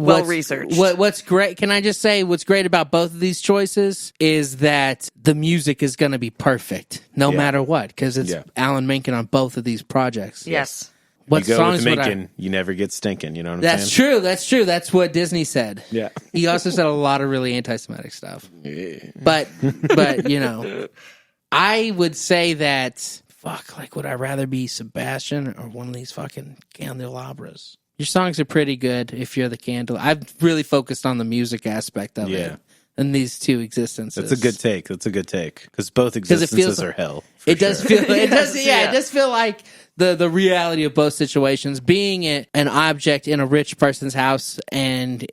Well researched. What's great? Can I just say what's great about both of these choices is that the music is going to be perfect no matter what because it's Alan Menken on both of these projects. Yes. What You go songs with would I? Mencken, you never get stinking. You know what I'm That's saying? true. That's true. That's what Disney said. Yeah. He also said a lot of really anti-Semitic stuff. But you know, I would say that fuck. Like, would I rather be Sebastian or one of these fucking candelabras? Your songs are pretty good if you're the candle. I've really focused on the music aspect of it in these two existences. That's a good take. That's a good take. Because both it existences feels- are hell. for It does sure. feel. It does. Yeah. It does feel like the reality of both situations. Being an object in a rich person's house, and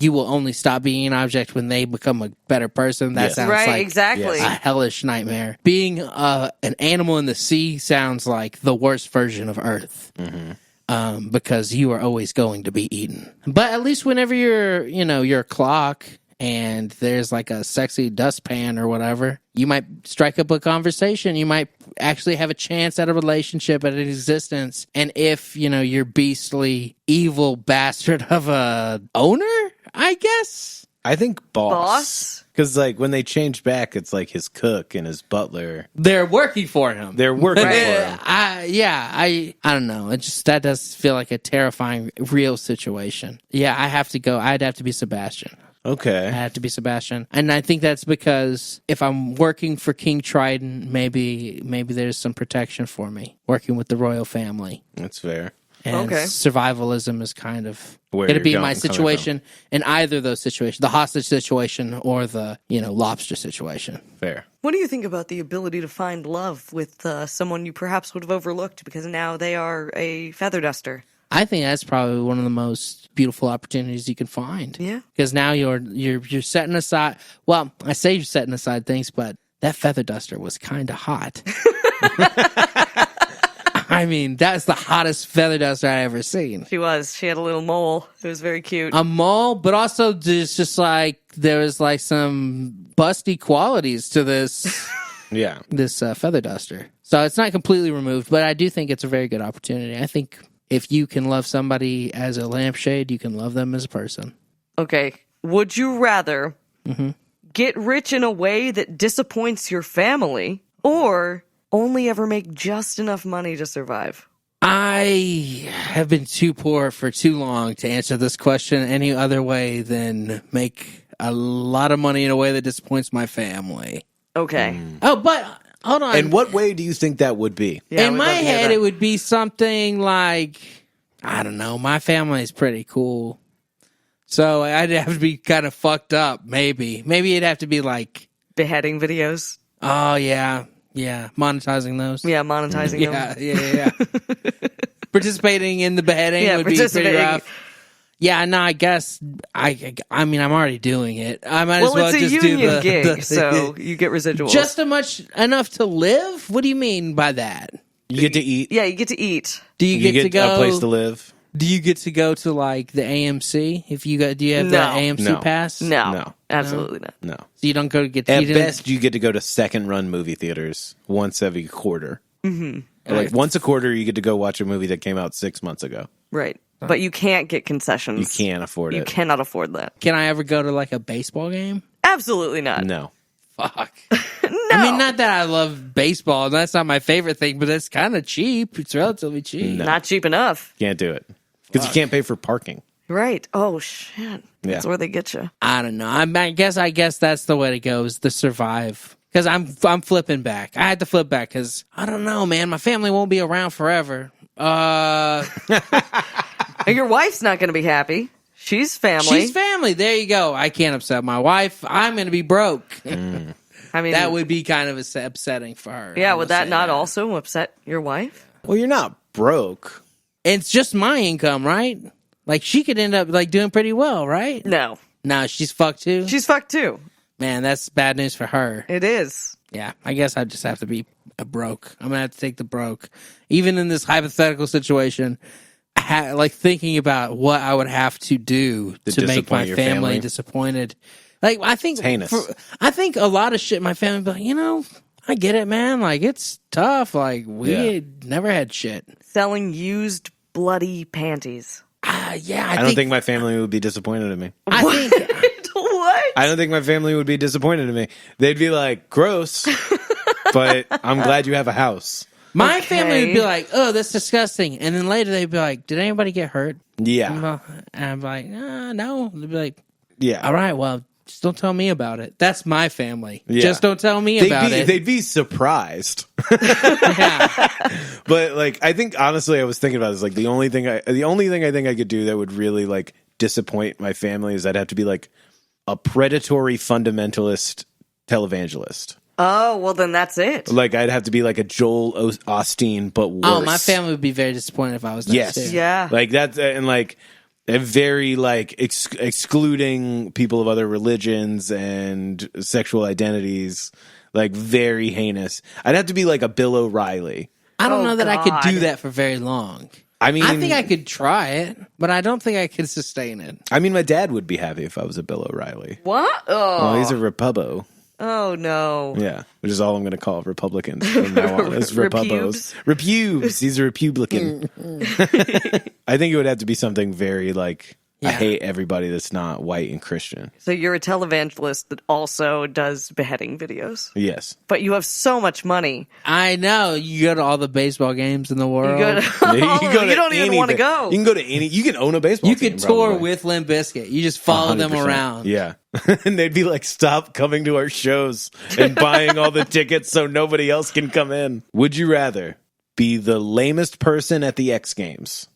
you will only stop being an object when they become a better person. That Yes. sounds Right, like exactly. a hellish nightmare. Being an animal in the sea sounds like the worst version of Earth. Because you are always going to be eaten. But at least whenever you're a clock and there's like a sexy dustpan or whatever, you might strike up a conversation. You might actually have a chance at a relationship, at an existence. And if, you're beastly, evil bastard of a owner, I guess. I think boss. Boss? Because when they change back, it's like his cook and his butler. They're working for him. They're working for Right. him. I don't know. That does feel like a terrifying real situation. Yeah, I'd have to be Sebastian. I Okay. have to be Sebastian. And I think that's because if I'm working for King Triton, maybe there's some protection for me working with the royal family. That's fair. And Okay. survivalism is kind of Where going to you're be coming my from. situation in either of those situations, the hostage situation or the, lobster situation. Fair. What do you think about the ability to find love with someone you perhaps would have overlooked because now they are a feather duster? I think that's probably one of the most beautiful opportunities you can find. Yeah. Because now you're setting aside. Well, I say you're setting aside things, but that feather duster was kind of hot. I mean, that's the hottest feather duster I ever seen. She was. She had a little mole. It was very cute. A mole, but also just like there was like some busty qualities to this Yeah. feather duster. So it's not completely removed, but I do think it's a very good opportunity. I think if you can love somebody as a lampshade, you can love them as a person. Okay. Would you rather get rich in a way that disappoints your family or only ever make just enough money to survive? I have been too poor for too long to answer this question any other way than make a lot of money in a way that disappoints my family. Okay. Oh, but hold on. And what way do you think that would be? Yeah, in we'd my love to hear head, that. it would be something like, I don't know, my family is pretty cool. So I'd have to be kind of fucked up, maybe. Maybe it'd have to be like, Beheading videos. oh, yeah, monetizing those. Yeah, monetizing them. Yeah. Participating in the beheading Yeah, would be pretty participating. rough. Yeah, no, I guess, I mean, I'm already doing it. I might as Well, well it's a just do union gig, the so you get residuals. just enough to live? What do you mean by that? You get to eat. Yeah, you get to eat. Do you You get to go a place to live. Do you get to go to like the AMC? If you got, do you have No. the AMC No. pass? No. No. Absolutely not. No. So you don't go to get At you didn't- best, you get to go to second-run movie theaters once every quarter. Mm-hmm. Like once a quarter, you get to go watch a movie that came out 6 months ago. Right. But you can't get concessions. You can't afford You it. cannot afford that. Can I ever go to like a baseball game? Absolutely not. No. Fuck. I mean, not that I love baseball. That's not my favorite thing, but it's kind of cheap. It's relatively cheap. No. Not cheap enough. Can't do it. Because you can't pay for parking. Right. Oh, shit. That's Yeah. where they get you. I don't know. I guess that's the way to go is the survive. Because I'm flipping back. I had to flip back because I don't know, man. My family won't be around forever. Your wife's not going to be happy. She's family. She's family. There you go. I can't upset my wife. I'm going to be broke. I mean, That would be kind of upsetting for her. yeah, I would will that say not also upset your wife? Well, you're not broke. It's just my income, right? Like she could end up like doing pretty well, right? No. No, she's fucked too. She's fucked too. Man, that's bad news for her. It is. Yeah, I guess I just have to be a broke. I'm gonna have to take the broke, even in this hypothetical situation. Like thinking about what I would have to do to make disappoint my your family family? disappointed. Like I think It's heinous. I think a lot of shit my family be like, I get it, man. Like it's tough. Like we never had shit. Selling used bloody panties. Yeah, I don't think my family would be disappointed in me. I think What? I don't think my family would be disappointed in me. They'd be like, gross, but I'm glad you have a house. my family would be Okay. like, oh, that's disgusting. And then later they'd be like, did anybody get hurt? Yeah. And I'm like, no. They'd be like, Yeah. all right, well, just don't tell me about it. That's my family. Yeah. Just don't tell me about it. They'd be surprised. Yeah. But like, I think honestly, I was thinking about this. Like, the only thing I think I could do that would really like disappoint my family is I'd have to be like a predatory fundamentalist televangelist. Oh, well, then that's it. Like, I'd have to be like a Joel Osteen, but worse. Oh, my family would be very disappointed if I was that Yes. too. Yeah. Like that's and like a very like excluding people of other religions and sexual identities, like very heinous. I'd have to be like a Bill O'Reilly. I don't Oh, know that I could do God. that for very long. I mean, I think I could try it, but I don't think I could sustain it. I mean, my dad would be happy if I was a Bill O'Reilly. What? Oh, Oh, he's a Repubbo. oh no. Yeah, which is all I'm going to call Republicans from now on. Is Repubbos. Repubes. He's a Republican. I think it would have to be something very like I Yeah. hate everybody that's not white and Christian. So you're a televangelist that also does beheading videos, Yes. but you have so much money. I know. You go to all the baseball games in the You world. go to, you don't even want to go. You can go to any. You can own a baseball. You team, could tour probably. with Limp Bizkit. You just follow them 100%. around. Yeah, and they'd be like, "Stop coming to our shows and buying all the tickets so nobody else can come in." Would you rather be the lamest person at the X Games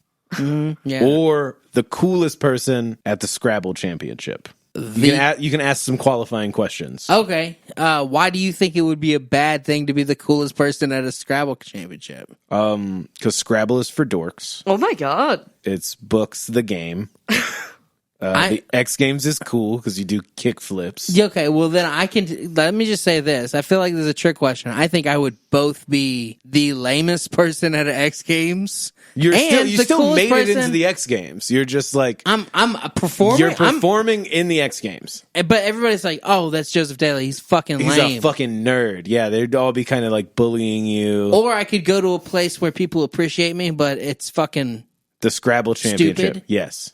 Yeah. or the coolest person at the Scrabble championship. You can ask some qualifying questions. Okay. Why do you think it would be a bad thing to be the coolest person at a Scrabble championship? Because Scrabble is for dorks. Oh my god. It's books the game. The X Games is cool because you do kick flips. Yeah, okay, well then let me just say this. I feel like there's a trick question. I think I would both be the lamest person at X Games. You still made it into person. the X Games. You're just like I'm performing. You're performing in the X Games. But everybody's like, oh, that's Joseph Dailey. He's fucking lame. He's a fucking nerd. Yeah, they'd all be kind of like bullying you. Or I could go to a place where people appreciate me, but it's fucking the Scrabble championship. Stupid. Yes.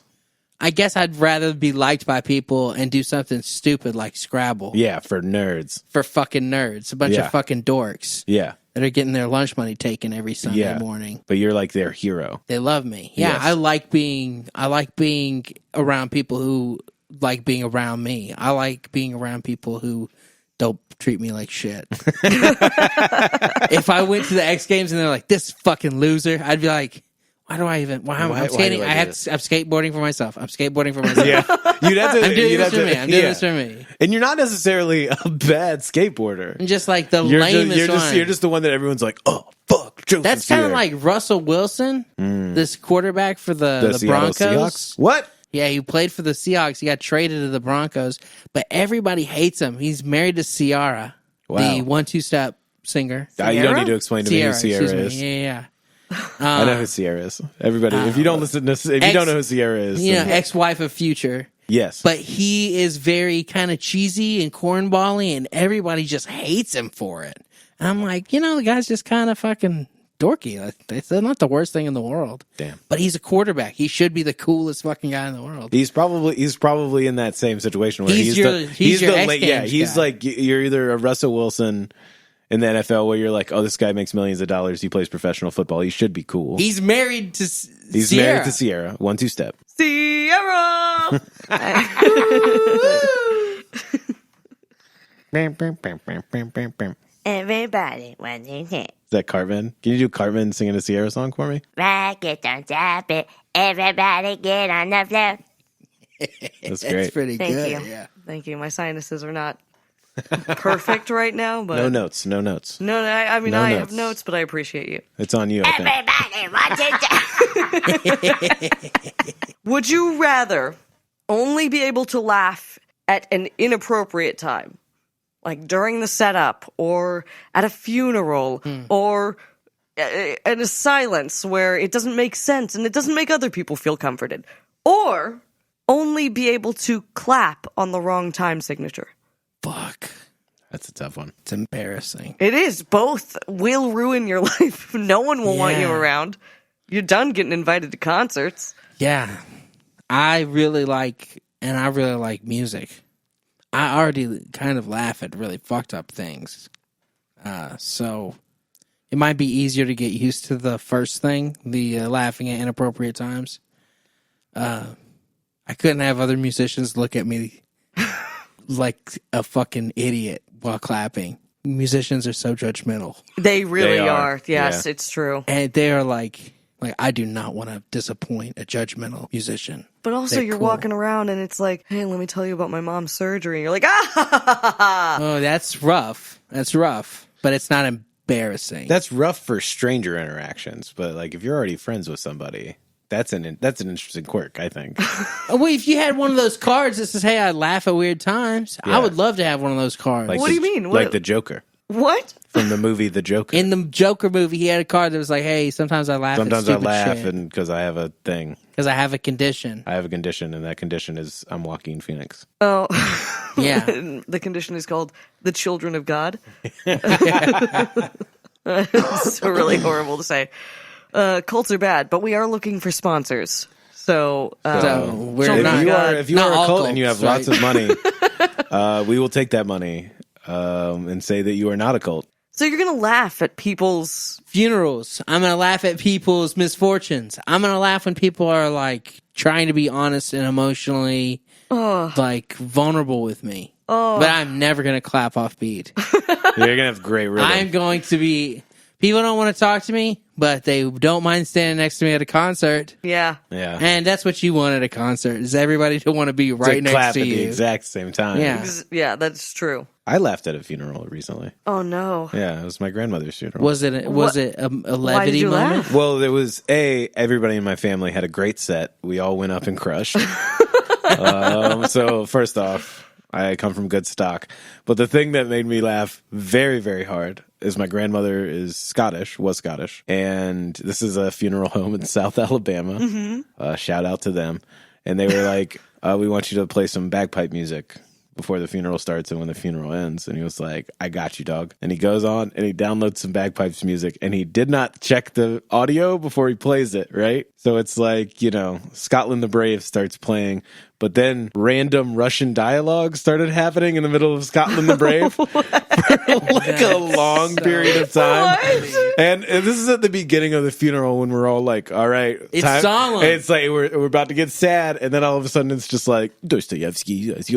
I guess I'd rather be liked by people and do something stupid like Scrabble. Yeah, for nerds. For fucking nerds. A bunch of fucking dorks. Yeah. That are getting their lunch money taken every Sunday morning. But you're like their hero. They love me. Yeah, Yes. I like being around people who like being around me. I like being around people who don't treat me like shit. If I went to the X Games and they're like, this fucking loser, I'd be like, why do I even? I'm skating. I'm skateboarding for myself. I'm skateboarding for myself. Yeah, you'd have to. I'm doing this for me. I'm doing this for me. And you're not necessarily a bad skateboarder. I'm just like the lamest one. You're just the one that everyone's like, oh fuck. Joseph's That's kind of here. like Russell Wilson, this quarterback for the Seattle Broncos. Seahawks? What? Yeah, he played for the Seahawks. He got traded to the Broncos, but everybody hates him. He's married to Ciara, the 1-2-step singer. You don't need to explain to me who Ciara is. Yeah. I know who Ciara is. Everybody, if you don't listen to if you don't know who Ciara is, you know, ex-wife of Future. Yes. But he is very kind of cheesy and cornbally, and everybody just hates him for it. And I'm like, the guy's just kind of fucking dorky. It's not the worst thing in the world. Damn. But he's a quarterback. He should be the coolest fucking guy in the world. He's probably in that same situation where he's your he's guy. like you're either a Russell Wilson in the NFL where you're like, oh, this guy makes millions of dollars. He plays professional football. He should be cool. He's married to He's married to Ciara. 1-2-step. Sierra! Everybody, 1, 2, 3. Is that Cartman? Can you do Cartman singing a Ciara song for me? Rock it, don't stop it. Everybody get on the floor. That's great. It's pretty Thank good. you. Yeah. Thank you. My sinuses are not perfect right now, but No notes. No, I mean, No I notes. have notes, but I appreciate you. It's on you, I think. Everybody, 1, 2, 3. Would you rather only be able to laugh at an inappropriate time, like during the setup, or at a funeral, or in a silence where it doesn't make sense and it doesn't make other people feel comforted, or only be able to clap on the wrong time signature? Fuck. That's a tough one. It's embarrassing. It is. Both will ruin your life. No one will want you Yeah. around. You're done getting invited to concerts. Yeah. I really like music. I already kind of laugh at really fucked up things. So it might be easier to get used to the first thing, the laughing at inappropriate times. I couldn't have other musicians look at me like a fucking idiot while clapping. Musicians are so judgmental. They really They are. are. Yes, Yeah. it's true. And they are like I do not want to disappoint a judgmental musician. But also, They're you're cool. walking around and it's like, hey, let me tell you about my mom's surgery. And you're like, ah, ha, ha, ha, ha. Oh, that's rough. That's rough. But it's not embarrassing. That's rough for stranger interactions, but like if you're already friends with somebody, that's an interesting quirk, I think. Well, if you had one of those cards that says, hey, I laugh at weird times, Yeah. I would love to have one of those cards. Like What do you mean? Like What- the Joker What? from the movie The Joker. In the Joker movie, he had a card that was like, hey, sometimes I laugh Sometimes at I stupid laugh shit and because I have a thing. because I have a condition. I have a condition, and that condition is I'm Joaquin Phoenix. Oh, Yeah. The condition is called the children of God. It's so really horrible to say. Cults are bad, but we are looking for sponsors. So, So we're Children not. of God. If you are a all cult and you have cults, lots right? of money, we will take that money and say that you are not a cult. so you're gonna laugh at people's. Funerals. I'm going to laugh at people's misfortunes. I'm going to laugh when people are like trying to be honest and emotionally like vulnerable with me. But I'm never going to clap off beat. You're gonna have great rhythm. I'm going to be. People don't want to talk to me, but they don't mind standing next to me at a concert. Yeah. Yeah. And that's what you want at a concert, is everybody to want to be right next clap to at you. the exact same time. Yeah. Yeah, that's true. I laughed at a funeral recently. Oh, no. Yeah, it was my grandmother's funeral. Was it a Why did levity you moment? laugh? Well, there was everybody in my family had a great set. We all went up and crushed. So first off, I come from good stock. But the thing that made me laugh very, very hard is my grandmother was Scottish. And this is a funeral home in South Alabama. Mm-hmm. Shout out to them. And they were like, we want you to play some bagpipe music before the funeral starts and when the funeral ends. And he was like, I got you, dog. And he goes on and he downloads some bagpipes music, and he did not check the audio before he plays it, right? So it's like, Scotland the Brave starts playing, but then random Russian dialogue started happening in the middle of Scotland the Brave for like a long period of time. And this is at the beginning of the funeral when we're all like, all right, It's time. solemn. It's like we're about to get sad, and then all of a sudden it's just like Dostoevsky. It's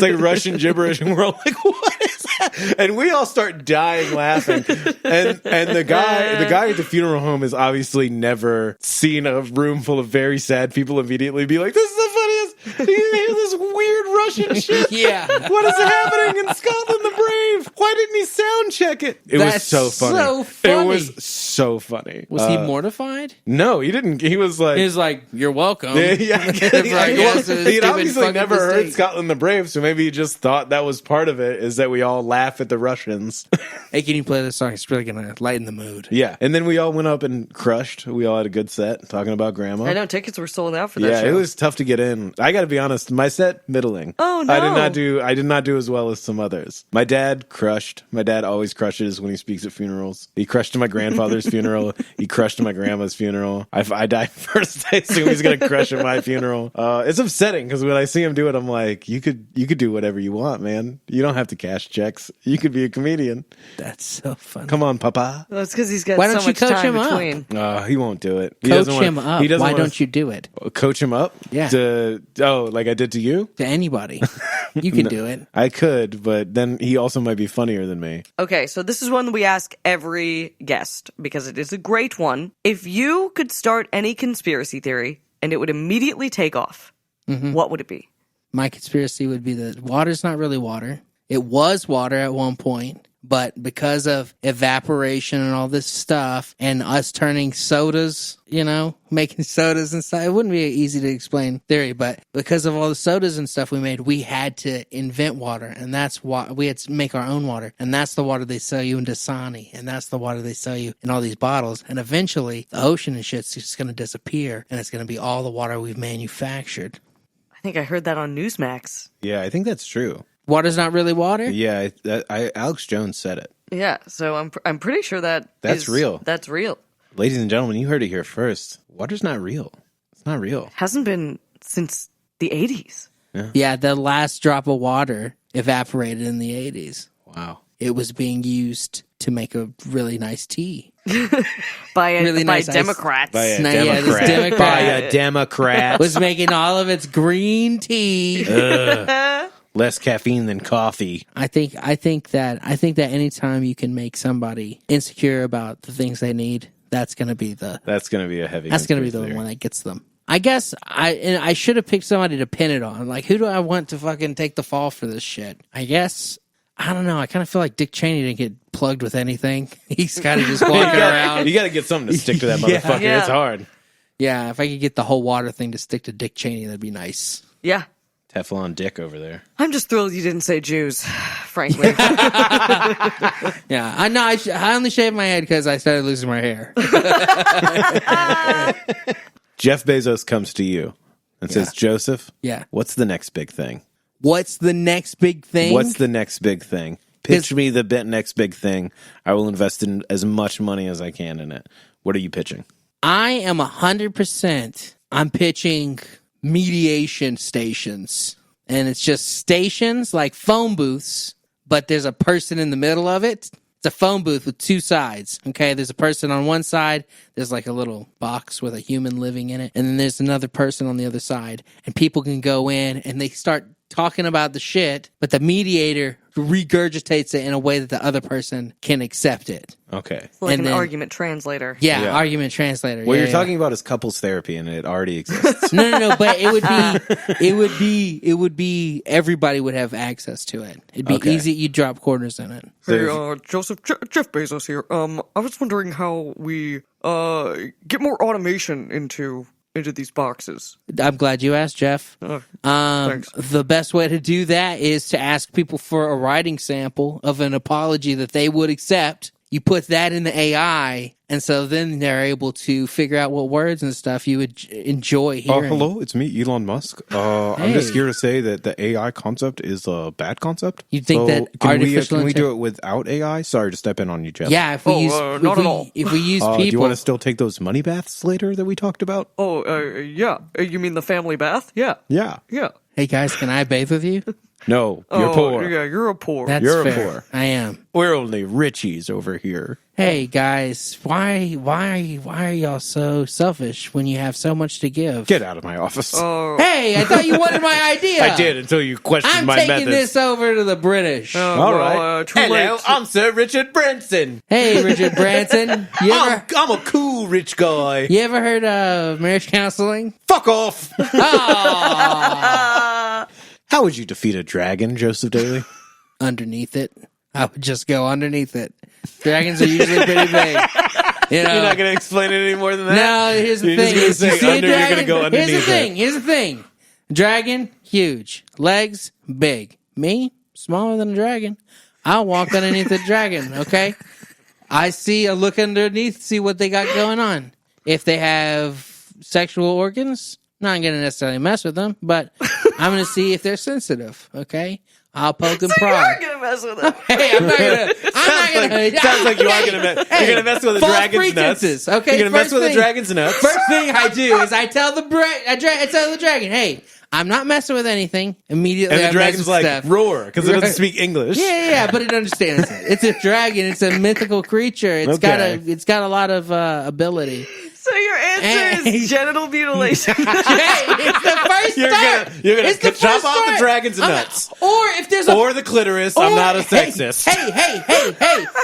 like Russian gibberish, and we're all like, what is that? And we all start dying laughing. And the guy at the funeral home has obviously never seen a room full of very sad people immediately be like, this is the funniest. You hear this weird Russian shit. Yeah. What is happening in Scotland the Brave? Why didn't he sound check it? It was That's so funny. so funny. It was so funny. Was he mortified? No, he didn't. He was like, He was like, "You're welcome." yeah, he'd obviously never heard Scotland the Brave, so maybe he just thought that was part of it, is that we all laugh at the Russians. Hey, can you play this song? It's really gonna lighten the mood. Yeah, and then we all went up and crushed. We all had a good set talking about grandma. I know tickets were sold out for that Yeah, show. it was tough to get in. I got to be honest, my set middling. Oh, no. I did not do as well as some others. My dad crushed. My dad always crushes when he speaks at funerals. He crushed at my grandfather's funeral. He crushed at my grandma's funeral. I die first. I assume he's gonna crush at my funeral. It's upsetting because when I see him do it, I'm like, you could do whatever you want, man. You don't have to cash checks. You could be a comedian. That's so funny. Come on, Papa. Well, it's because he's got Why so don't you much coach time him up? between. He won't do it. Coach him up. Why don't you do it coach him up? Yeah. Like I did to you? to anybody? You can do it. I could, but then he also might be funnier than me. Okay, so this is one we ask every guest because it is a great one. If you could start any conspiracy theory and it would immediately take off, what would it be? My conspiracy would be that water's not really water. It was water at one point, but because of evaporation and all this stuff and us turning sodas, making sodas and stuff, it wouldn't be an easy to explain theory, but because of all the sodas and stuff we made, we had to invent water, and that's why we had to make our own water, and that's the water they sell you in Dasani, and that's the water they sell you in all these bottles, and eventually the ocean and shit's just going to disappear, and it's going to be all the water we've manufactured. I think I heard that on Newsmax. Yeah, I think that's true. Water's not really water? Yeah, Alex Jones said it. Yeah, so I'm pretty sure that's real. That's real. Ladies and gentlemen, you heard it here first. Water's not real. It's not real. Hasn't been since the 80s. Yeah, the last drop of water evaporated in the 80s. Wow. It was being used to make a really nice tea. by Really nice ice. Democrats. By a No, yeah, this Democrat. Democrat. By a Democrat. Was making all of its green tea. Less caffeine than coffee. I think that anytime you can make somebody insecure about the things they need, that's gonna be a heavy. That's gonna be the one that gets them. I guess I should have picked somebody to pin it on. Like, who do I want to fucking take the fall for this shit? I guess I don't know. I kind of feel like Dick Cheney didn't get plugged with anything. He's kind of just walking around. You got to get something to stick to that motherfucker. Yeah. It's hard. Yeah, if I could get the whole water thing to stick to Dick Cheney, that'd be nice. Yeah. Teflon Dick over there. I'm just thrilled you didn't say Jews, frankly. Yeah, I know. I only shaved my head because I started losing my hair. Jeff Bezos comes to you and says, Joseph, Yeah. what's the next big thing? What's the next big thing? What's the next big thing? Pitch me the next big thing. I will invest in as much money as I can in it. What are you pitching? I am 100%. I'm pitching mediation stations. And it's just stations like phone booths, but there's a person in the middle of it. It's a phone booth with two sides. Okay, there's a person on one side. There's like a little box with a human living in it. And then there's another person on the other side. And people can go in and they start talking about the shit, but the mediator regurgitates it in a way that the other person can accept it. Okay. Like And an then- argument translator. Yeah, argument translator. What yeah, you're talking about is couples therapy, and it already exists. No, but it would be everybody would have access to it. It'd be Okay. easy. You'd drop quarters in it. Hey, Joseph, Jeff Bezos here. I was wondering how we get more automation into these boxes. I'm glad you asked, Jeff. Thanks. The best way to do that is to ask people for a writing sample of an apology that they would accept. You put that in the AI, and so then they're able to figure out what words and stuff you would enjoy hearing. Hello, it's me, Elon Musk. I'm just here to say that the AI concept is a bad concept. You think that can artificial we do it without AI? Sorry to step in on you, Jeff. Yeah, if we use not at all. if we use people, Do you want to still take those money baths later that we talked about? Oh, yeah. You mean the family bath? Yeah. Yeah. Yeah. hey guys, can I bathe with you? No, you're poor. Yeah, you're a poor. That's You're fair. poor. I am. We're only Richies over here. Hey guys, why are y'all so selfish when you have so much to give? Get out of my office. Hey, I thought you wanted my idea. I did until you questioned I'm my taking methods. this over to the British. All right. Too late. I'm Sir Richard Branson. Hey, Richard Branson, I'm a cool rich guy. you ever heard of marriage counseling? Fuck off. Oh, How would you defeat a dragon, Joseph Dailey? underneath it. I would just go underneath it. Dragons are usually pretty big. You know, You're not going to explain it any more than that? no, here's the You're thing. just gonna is you say see a under, you're dragon, gonna go underneath Here's the thing. Dragon, huge. Legs, big. Me, smaller than a dragon. I'll walk underneath the dragon, okay? I look underneath, see what they got going on. If they have sexual organs, not going to necessarily mess with them, but I'm going to see if they're sensitive, okay? I'll poke and You are prod. gonna mess with them. Hey, I'm not gonna. Sounds like you are going to mess. You're going to mess with a false dragon's pretenses, nuts. okay? You're going to mess First with a thing- dragon's nuts. First thing I do is I tell the dragon, hey, I'm not messing with anything. Immediately, And the I dragon's mess with like, stuff. roar, because it Right. doesn't speak English. Yeah, but it understands it. It's a dragon. It's a mythical creature. It's Okay. got a lot of ability. So your answer Hey. is genital mutilation. Hey, it's the first You're start. you're gonna It's the chop first off the start. dragon's I'm- nuts. Or if there's a Or the clitoris. I'm not a hey, sexist. Hey!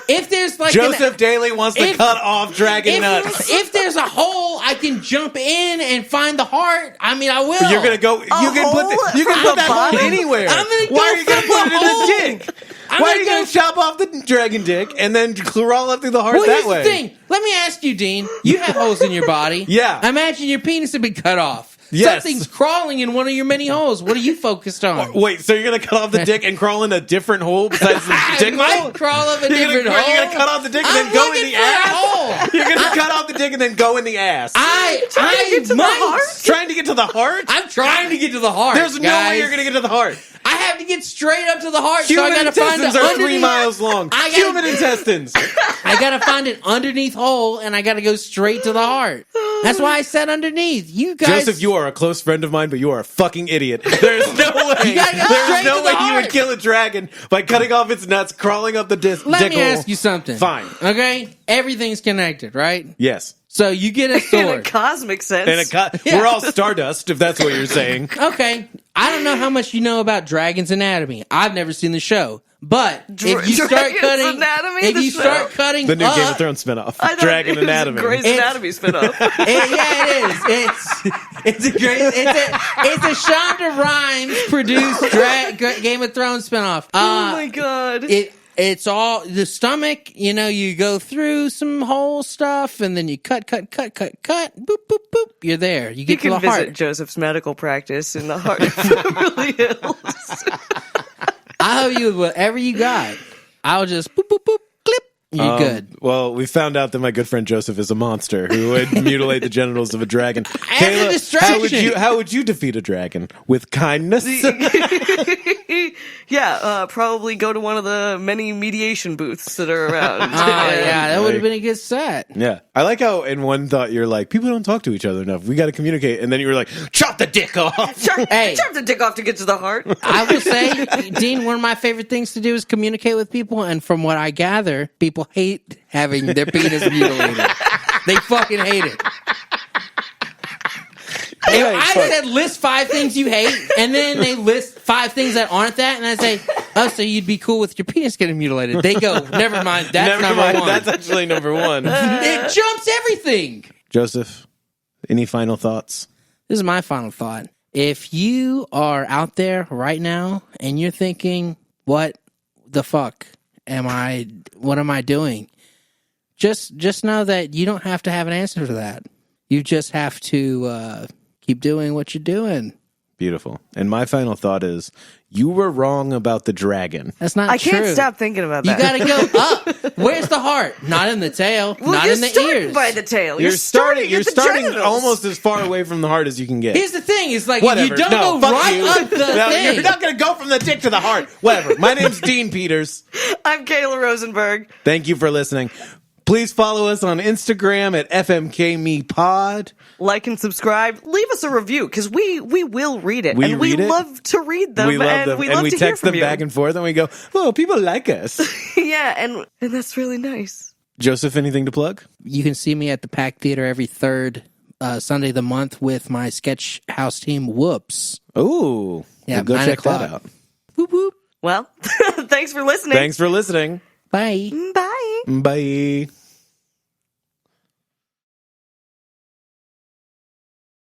If there's like Joseph Dailey wants to if- cut off dragon nuts. if there's a hole, I can jump in and find the heart. I mean, I will. You're gonna go. You can put hole you can from put the that hole bottom? anywhere. I'm gonna Why go are you gonna from put it the in hole. the dick? I'm Why are gonna you gonna go- chop off the dragon dick and then crawl up through the heart Well, that here's way? the thing. Let me ask you, Dean. You have holes in your body. Yeah. Imagine your penis had been cut off. Yes. Something's crawling in one of your many holes. What are you focused on? Wait, so you're gonna cut off the dick and crawl in a different hole besides the I dick might hole? crawl up a You're different gonna, hole. you're gonna cut off the dick and I'm then go in looking the for a ass. hole. You're gonna cut off the dick and then go in the ass. I get to the might. heart? Trying to get to the heart. I'm trying to get to the heart. There's no guys. way you're gonna get to the heart. I have to get straight up to the heart. Human so I gotta find intestines an are 3 underneath- miles long. I gotta- Human intestines. I gotta find an underneath hole, and I gotta go straight to the heart. That's why I said underneath. You guys, Joseph, you are a close friend of mine, but you are a fucking idiot. There's no way. gotta go There's straight no to way the you would heart. kill a dragon by cutting off its nuts, crawling up the Let dick me hole. ask you something. Fine. Okay, everything's connected, right? Yes. So you get a In a sword. cosmic sense. And we're all stardust, if that's what you're saying. Okay, I don't know how much you know about Dragon's Anatomy. I've never seen the show, but if you start Dragon's cutting, Anatomy, if the you show? start cutting The new up, Game of Thrones spinoff, I thought Dragon it was Anatomy. A Grey's It's- Anatomy spinoff. Yeah, it is. It's a great. It's a Shonda Rhimes produced Game of Thrones spinoff. Oh my god. It's all the stomach. You know, you go through some whole stuff, and then you cut. Boop, boop, boop. You're there. You You get to can the visit heart. Joseph's medical practice in the heart of Beverly Hills. I'll help you with whatever you got. I'll just boop, boop, boop, clip. You're good. Well, we found out that my good friend Joseph is a monster who would mutilate the genitals of a dragon. As a distraction. how would you defeat a dragon? With kindness? Yeah, probably go to one of the many mediation booths that are around. Oh, yeah, that would have been a good set. Yeah. I like how in one thought you're like, people don't talk to each other enough. We got to communicate. And then you were like, chop the dick off. Hey. Chop the dick off to get to the heart. I will say, Dean, one of my favorite things to do is communicate with people, and from what I gather, people hate having their penis mutilated. They fucking hate it. I said list 5 things you hate, and then they list 5 things that aren't that, and I say, oh, so you'd be cool with your penis getting mutilated. They go, never mind, that's number 1. That's actually number 1. It jumps everything. Joseph, any final thoughts? This is my final thought. If you are out there right now and you're thinking, what the fuck what am I doing? Just know that you don't have to have an answer to that. You just have to keep doing what you're doing. Beautiful. And my final thought is, you were wrong about the dragon. That's not I true. can't stop thinking about that. You gotta go up. Where's the heart? Not in the tail. Well, not you're in the starting ears. by the tail. You're starting at the genitals. almost as far away from the heart as you can get. Here's the thing: is like Whatever. if you don't No, go fuck right you. up the No, thing. you're not going to go from the dick to the heart. Whatever. My name's Dean Peters. I'm Kayla Rosenberg. Thank you for listening. Please follow us on Instagram at FMKMePod. Like and subscribe. Leave us a review because we will read it. We and read we it. love to read them. We love and them. we And love we to hear text from them you. back and forth and we go, oh, people like us. Yeah, and that's really nice. Joseph, anything to plug? You can see me at the Pack Theater every third Sunday of the month with my sketch house team. Whoops. Ooh. Yeah, well, go 9 check that o'clock. out. Whoop whoop. Well, thanks for listening. Thanks for listening. Bye. Bye. Bye.